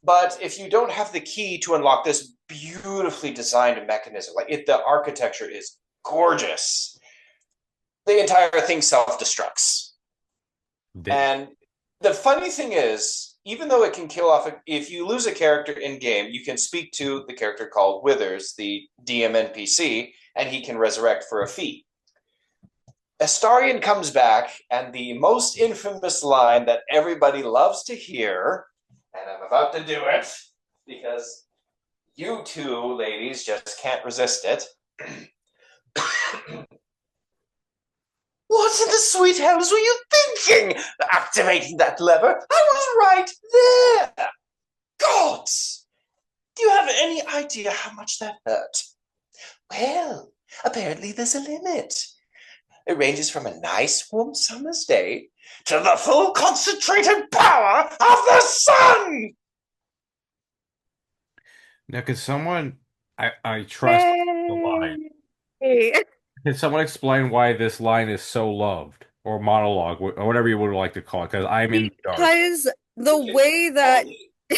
But if you don't have the key to unlock this beautifully designed mechanism, like the architecture is gorgeous. The entire thing self destructs. Did And the funny thing is, even though it can kill off, if you lose a character in game, you can speak to the character called Withers, the DM NPC, and he can resurrect for a fee. Astarion comes back, and the most infamous line that everybody loves to hear, and I'm about to do it because you two ladies just can't resist it. What in the sweet hells were you thinking? Activating that lever? I was right there. Gods! Do you have any idea how much that hurt? Well, apparently there's a limit. It ranges from a nice warm summer's day to the full concentrated power of the sun! now could someone I trust the line. Yay. Can someone explain why this line is so loved or monologue or whatever you would like to call it? Because I'm in the dark. Because the You can way that only, The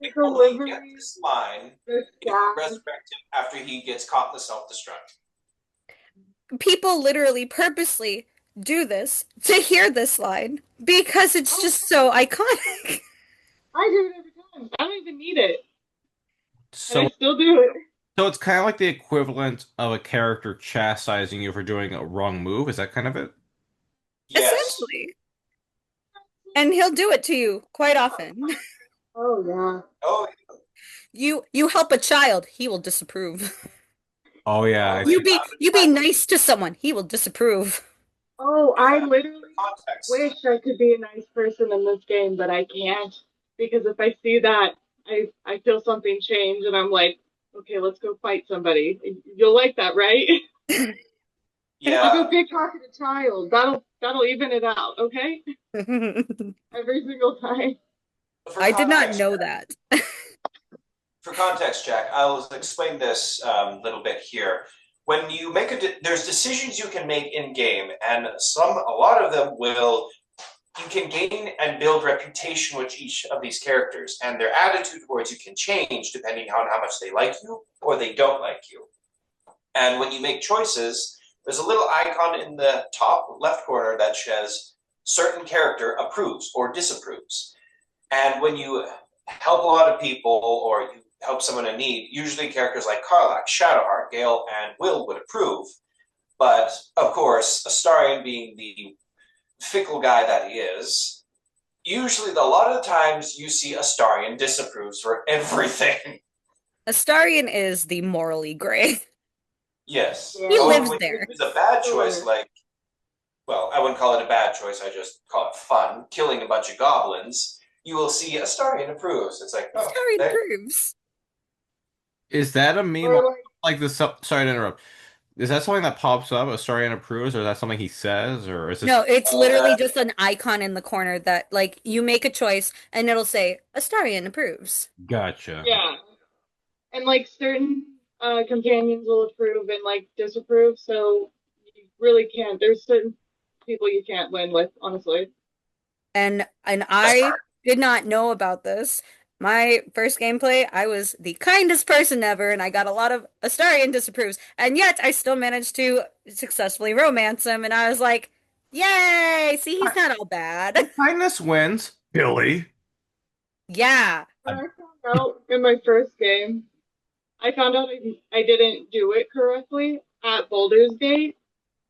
you can only get delivery, this line the if you staff. resurrect him after he gets caught in the self-destruct. people literally purposely do this to hear this line because it's Oh, just so iconic. I do it every time. I don't even need it, and I So still do it. so it's kind of like the equivalent of a character chastising you for doing a wrong move. Is that kind of it? Yes. Essentially. And he'll do it to you quite often. Oh yeah. Oh, You help a child, he will disapprove. Oh yeah, oh, I but see. You be nice to someone, he will disapprove. Oh, I exactly. literally wish Context. I could be a nice person in this game, but I can't because if I see that, I feel something change, and I'm like, okay, let's go fight somebody. You'll like that, right? I'll Yeah. go pickpocket a child. That'll even it out, okay? Every single time. For I did not context, know that. Jack, I'll explain this little bit here. When you make there's decisions you can make in game, and a lot of them will you can gain and build reputation with each of these characters, and their attitude towards you can change depending on how much they like you or they don't like you. And when you make choices, there's a little icon in the top left corner that says certain character approves or disapproves. And when you help a lot of people or you help someone in need, usually characters like Karlach, Shadowheart, Gale, and Will would approve. But of course, Astarion being the fickle guy that he is, usually a lot of the times you see Astarion disapproves for everything. Astarion is the morally gray. Yes. He Yeah. Oh, and lives when there. it's a bad choice, Sure. like, well, I wouldn't call it a bad choice, I just call it fun, killing a bunch of goblins, you will see Astarion approves. It's like, oh, Astarion there. approves. Is that a meme Or like, like this? Sorry to interrupt. Is that something that pops up? Astarion approves, or is that something he says, or is this No, it's literally Uh, just an icon in the corner that like you make a choice and it'll say Astarion approves. gotcha? yeah. And like certain companions will approve and like disapprove, so you really can't. There's certain people you can't win with, honestly. And that's I hard. did not know about this. My first gameplay, I was the kindest person ever, and I got a lot of Astarion disapproves, and yet I still managed to successfully romance him, and I was like, "Yay! See, he's not all bad." Kindness wins, Billy. Yeah. When I found out in my first game, I found out I didn't do it correctly at Baldur's Gate,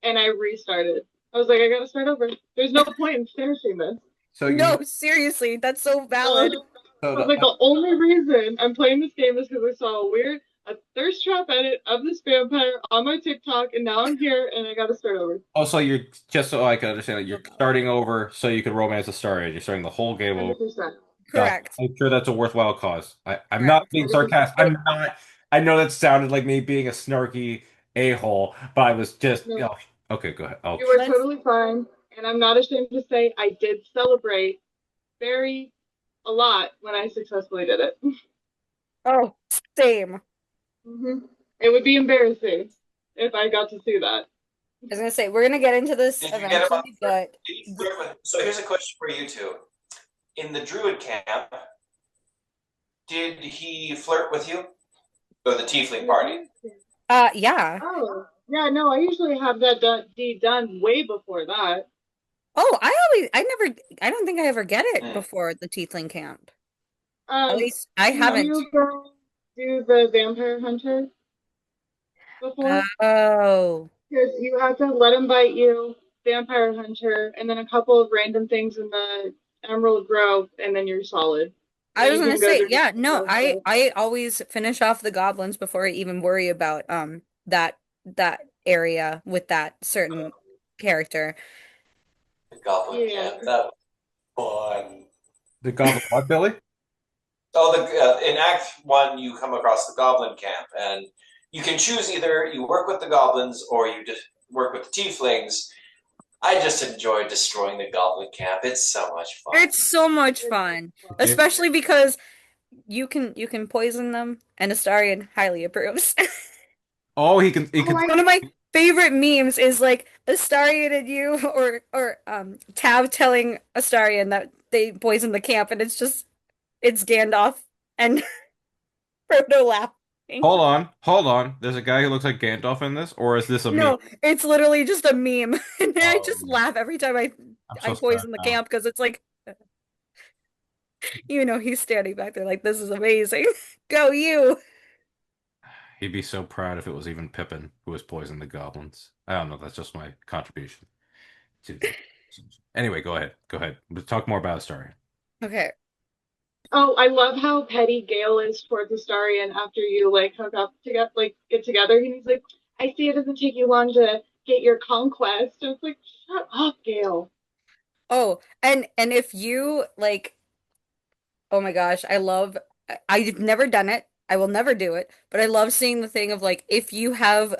and I restarted. I was like, I gotta start over. There's no point in finishing this. So you No, seriously, that's so So valid. so I was the like, the only reason I'm playing this game is because I saw a weird. a thirst trap edit of this vampire on my TikTok, and now I'm here, and I gotta start over. Also, you're just so I can understand it, you're starting over so you can romance the story. You're starting the whole game over. 100%. Gosh, Correct. I'm sure that's a worthwhile cause. I'm not Correct. being 100%. sarcastic. I'm not. I know that sounded like me being a snarky a-hole, but I was just. No, Okay, go ahead. Oh, you were Let's totally fine, and I'm not ashamed to say I did celebrate very a lot when I successfully did it. Oh, same. hmm It would be embarrassing if I got to see that. I was gonna say we're gonna get into this Did you get him on eventually, but Did he flirt with? So here's a question for you two. In the druid camp, did he flirt with you? Or the tiefling party? yeah. Oh, yeah, no, I usually have that deed done way before that. Oh, I don't think I ever get it Hmm. before the Tiefling camp. At Um, least I have haven't. you guys do the vampire hunter before? Oh, Because you have to let him bite you, vampire hunter, and then a couple of random things in the Emerald Grove, and then you're solid. I Then was you gonna can go say, do yeah, no, other I stuff. I always finish off the goblins before I even worry about that area with that certain character. The goblin Yeah. camp. That was fun. the goblin what, Billy? Oh, in Act One, you come across the goblin camp, and you can choose either you work with the goblins or you just work with the tieflings. I just enjoy destroying the goblin camp. It's so much fun. It's so much It's fun, It, especially because you can poison them, and Astarion highly approves. oh, he Oh, can. One of my favorite memes is like Astarion and you, or Tav telling Astarion that they poisoned the camp, and it's Gandalf and Frodo laughing. Hold on. There's a guy who looks like Gandalf in this, or is this a meme? No, it's literally just a meme, and I Oh, just laugh every time I'm I so sad poison the now. camp because it's like he's standing back there like this is amazing. Go you. He'd be so proud if it was even Pippin who was poisoning the goblins. I don't know. That's just my contribution to the. Anyway, go ahead. Go ahead. Let's talk more about Astarion. Okay. oh, I love how petty Gale is towards Astarion after you like hook up together, like get together. And he's like, "I see it doesn't take you long to get your conquest." And it's like, "Shut up, Gale." Oh, and if you like, oh my gosh, I've never done it. I will never do it, but I love seeing the thing of like if you have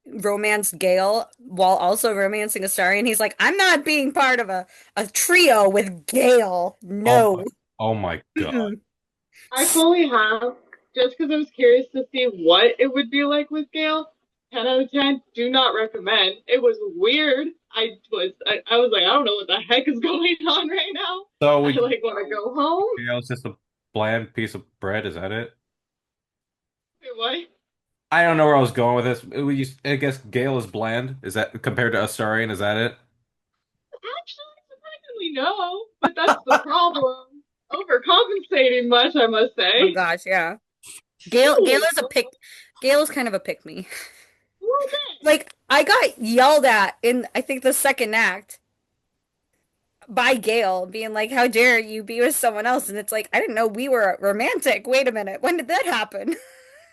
romance Gale while also romancing Astarion, he's like, I'm not being part of a trio with Gale. Oh No. my, oh my God. Mm-mm. I fully have, just because I was curious to see what it would be like with Gale. 10 out of 10, do not recommend. It was weird. I was like, I don't know what the heck is going on right now. So I we like want to go home. It's just a bland piece of bread. Is that it? Wait, what? I don't know where I was going with this. I guess Gale is bland. Is that compared to Astarion? Is that it? Actually, surprisingly, no. But that's the problem. Overcompensating much, I must Oh say. gosh, yeah. Gale Ooh, is a pick. Gale is kind of a pick me. a little bit. Like I got yelled at in I think the second act by Gale being like, "How dare you be with someone else?" And it's like, I didn't know we were romantic. Wait a minute. When did that happen?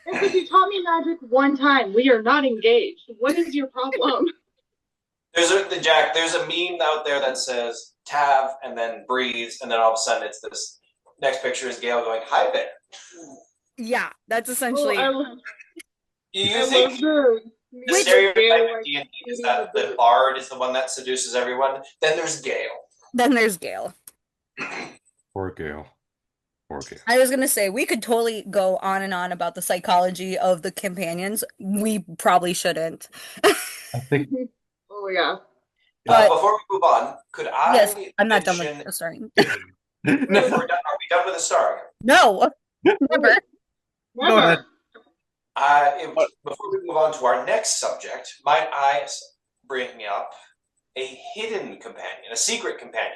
It's like you taught me magic one time. We are not engaged. What is your problem? There's a meme out there that says Tav and then breathes, and then all of a sudden it's this next picture is Gale going, "Hi there." Yeah, that's Oh, essentially You I love think the the meme which of stereotype Gale in like D&D is eating the that the boot. bard is the one that seduces everyone? Then there's Gale. then there's Gale. Poor Gale. Poor Gale. I was gonna say we could totally go on and on about the psychology of the companions. We probably shouldn't. I think Oh yeah. But Before we move on, could yes, I I'm not done with mention? starting. If no. we're done, are we done with the star? No, never. Wait, Go ahead. never. Before we move on to our next subject, might I bring up a hidden companion, a secret companion?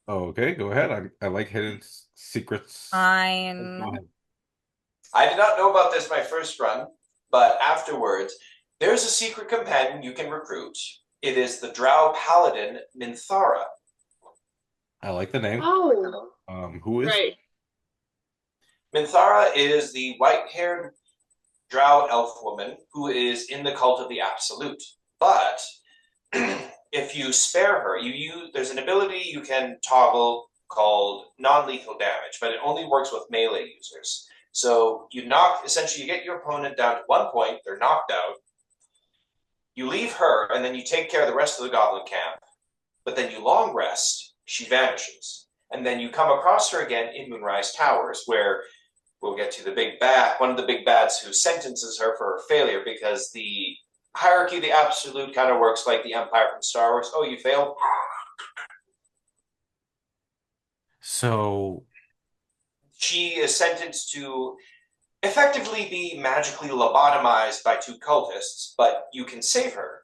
Okay, go ahead. I like hidden secrets. Go Fine. ahead. I did not know about this my first run, but afterwards, there's a secret companion you can recruit. It is the Drow Paladin Minthara. I like the name. Oh, Who is? right. Minthara is the white haired. drow elf woman who is in the cult of the Absolute. But if you spare her, there's an ability you can toggle called non-lethal damage, but it only works with melee users. So you knock essentially you get your opponent down to 1 point, they're knocked out. You leave her, and then you take care of the rest of the goblin camp. But then you long rest, she vanishes. And then you come across her again in Moonrise Towers, where we'll get to the big bad, one of the big bads who sentences her for her failure because the hierarchy of the Absolute kind of works like the Empire from Star Wars. Oh, you failed? So, She is sentenced to effectively be magically lobotomized by two cultists, but you can save her.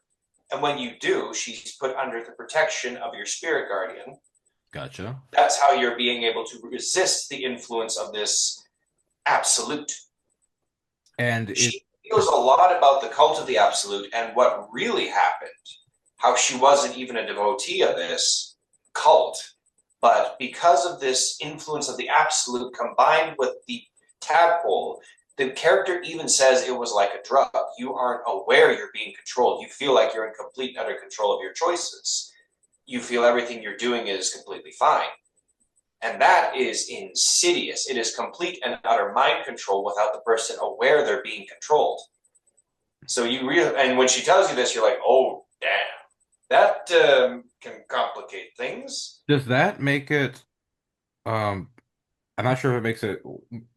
And when you do, she's put under the protection of your spirit guardian. gotcha. That's how you're being able to resist the influence of this absolute. And it, She feels a lot about the cult of the absolute and what really happened. How she wasn't even a devotee of this cult, but because of this influence of the absolute combined with the tadpole, the character even says it was like a drug. You aren't aware you're being controlled. You feel like you're in complete and utter control of your choices. You feel everything you're doing is completely fine. And that is insidious. It is complete and utter mind control without the person aware they're being controlled. So and when she tells you this, you're like, oh, damn. That can complicate things. does that make it, um, I'm not sure if it makes it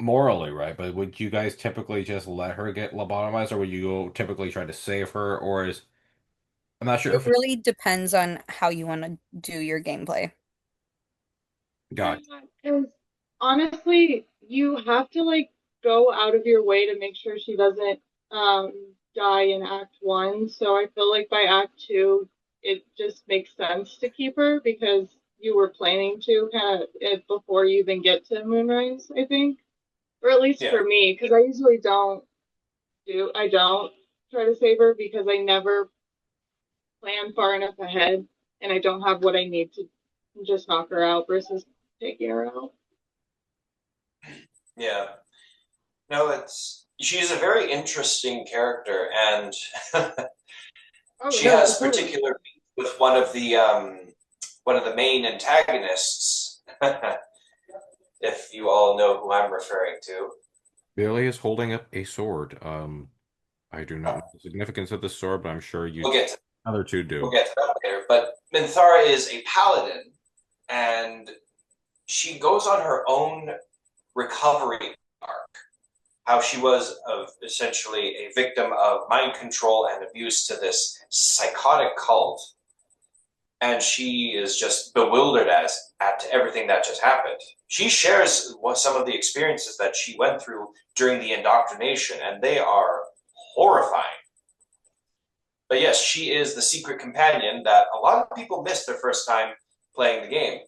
morally right, but would you guys typically just let her get lobotomized, or would you typically try to save her, or is, I'm not sure It if it really depends on how you want to do your gameplay. Yeah, got, because honestly, you have to like go out of your way to make sure she doesn't um die in Act One. So I feel like by Act Two, it just makes sense to keep her because you were planning to kind of it before you even get to Moonrise, I think. Or at least Yeah. for me, because I usually I don't try to save her because I never plan far enough ahead and I don't have what I need to just knock her out versus taking her out. Yeah. No, she's a very interesting character, and Oh she no, has for sure. particular with one of the main antagonists. If you all know who I'm referring to, Billy is holding up a sword. I do not know the significance of the sword, but I'm sure you we'll get to, other two we'll do. get to that later. But Minthara is a paladin, and she goes on her own recovery arc. How she was essentially a victim of mind control and abuse to this psychotic cult, and she is just bewildered as at everything that just happened. She shares some of the experiences that she went through during the indoctrination, and they are horrifying. But yes, she is the secret companion that a lot of people missed their first time playing the game.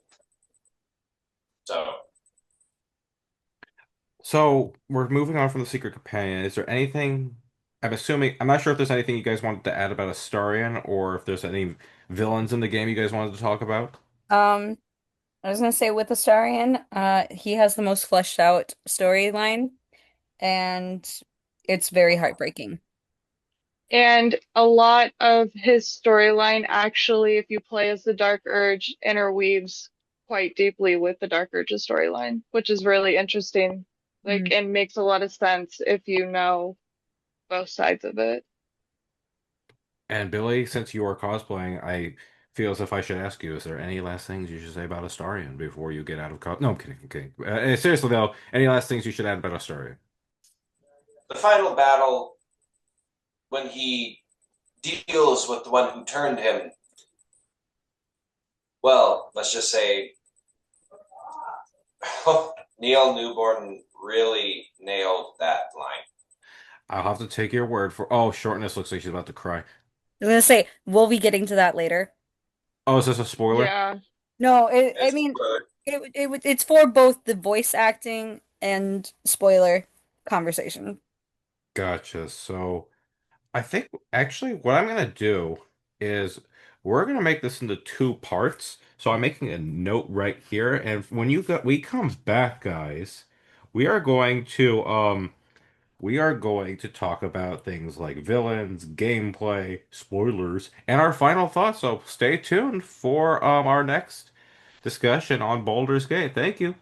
So So we're moving on from the secret companion. Is there anything? I'm assuming I'm not sure if there's anything you guys wanted to add about Astarion, or if there's any villains in the game you guys wanted to talk about. Um, I was gonna say with Astarion, he has the most fleshed out storyline, and it's very heartbreaking. And a lot of his storyline actually, if you play as the Dark Urge, interweaves quite deeply with the Dark Urge's storyline, which is really interesting. Like, Mm. and makes a lot of sense if you know both sides of it. And Billy, since you are cosplaying, I feel as if I should ask you, is there any last things you should say about Astarion before you get out of cos? No, I'm kidding. I'm kidding. Seriously though, any last things you should add about Astarion? the final battle, when he deals with the one who turned him, well, let's just say Neil Newborn really nailed that line. I'll have to take your word for. Oh, Shortness looks like she's about to cry. I was gonna say we'll be getting to that later. Oh, is this a spoiler? Yeah. No, I It's mean, it's for both the voice acting and spoiler conversation. Gotcha. So. I think actually what I'm gonna do is we're gonna make this into two parts. So I'm making a note right here, and when we come back, guys, we are going to we are going to talk about things like villains, gameplay, spoilers, and our final thoughts. So stay tuned for our next discussion on Baldur's Gate. Thank you.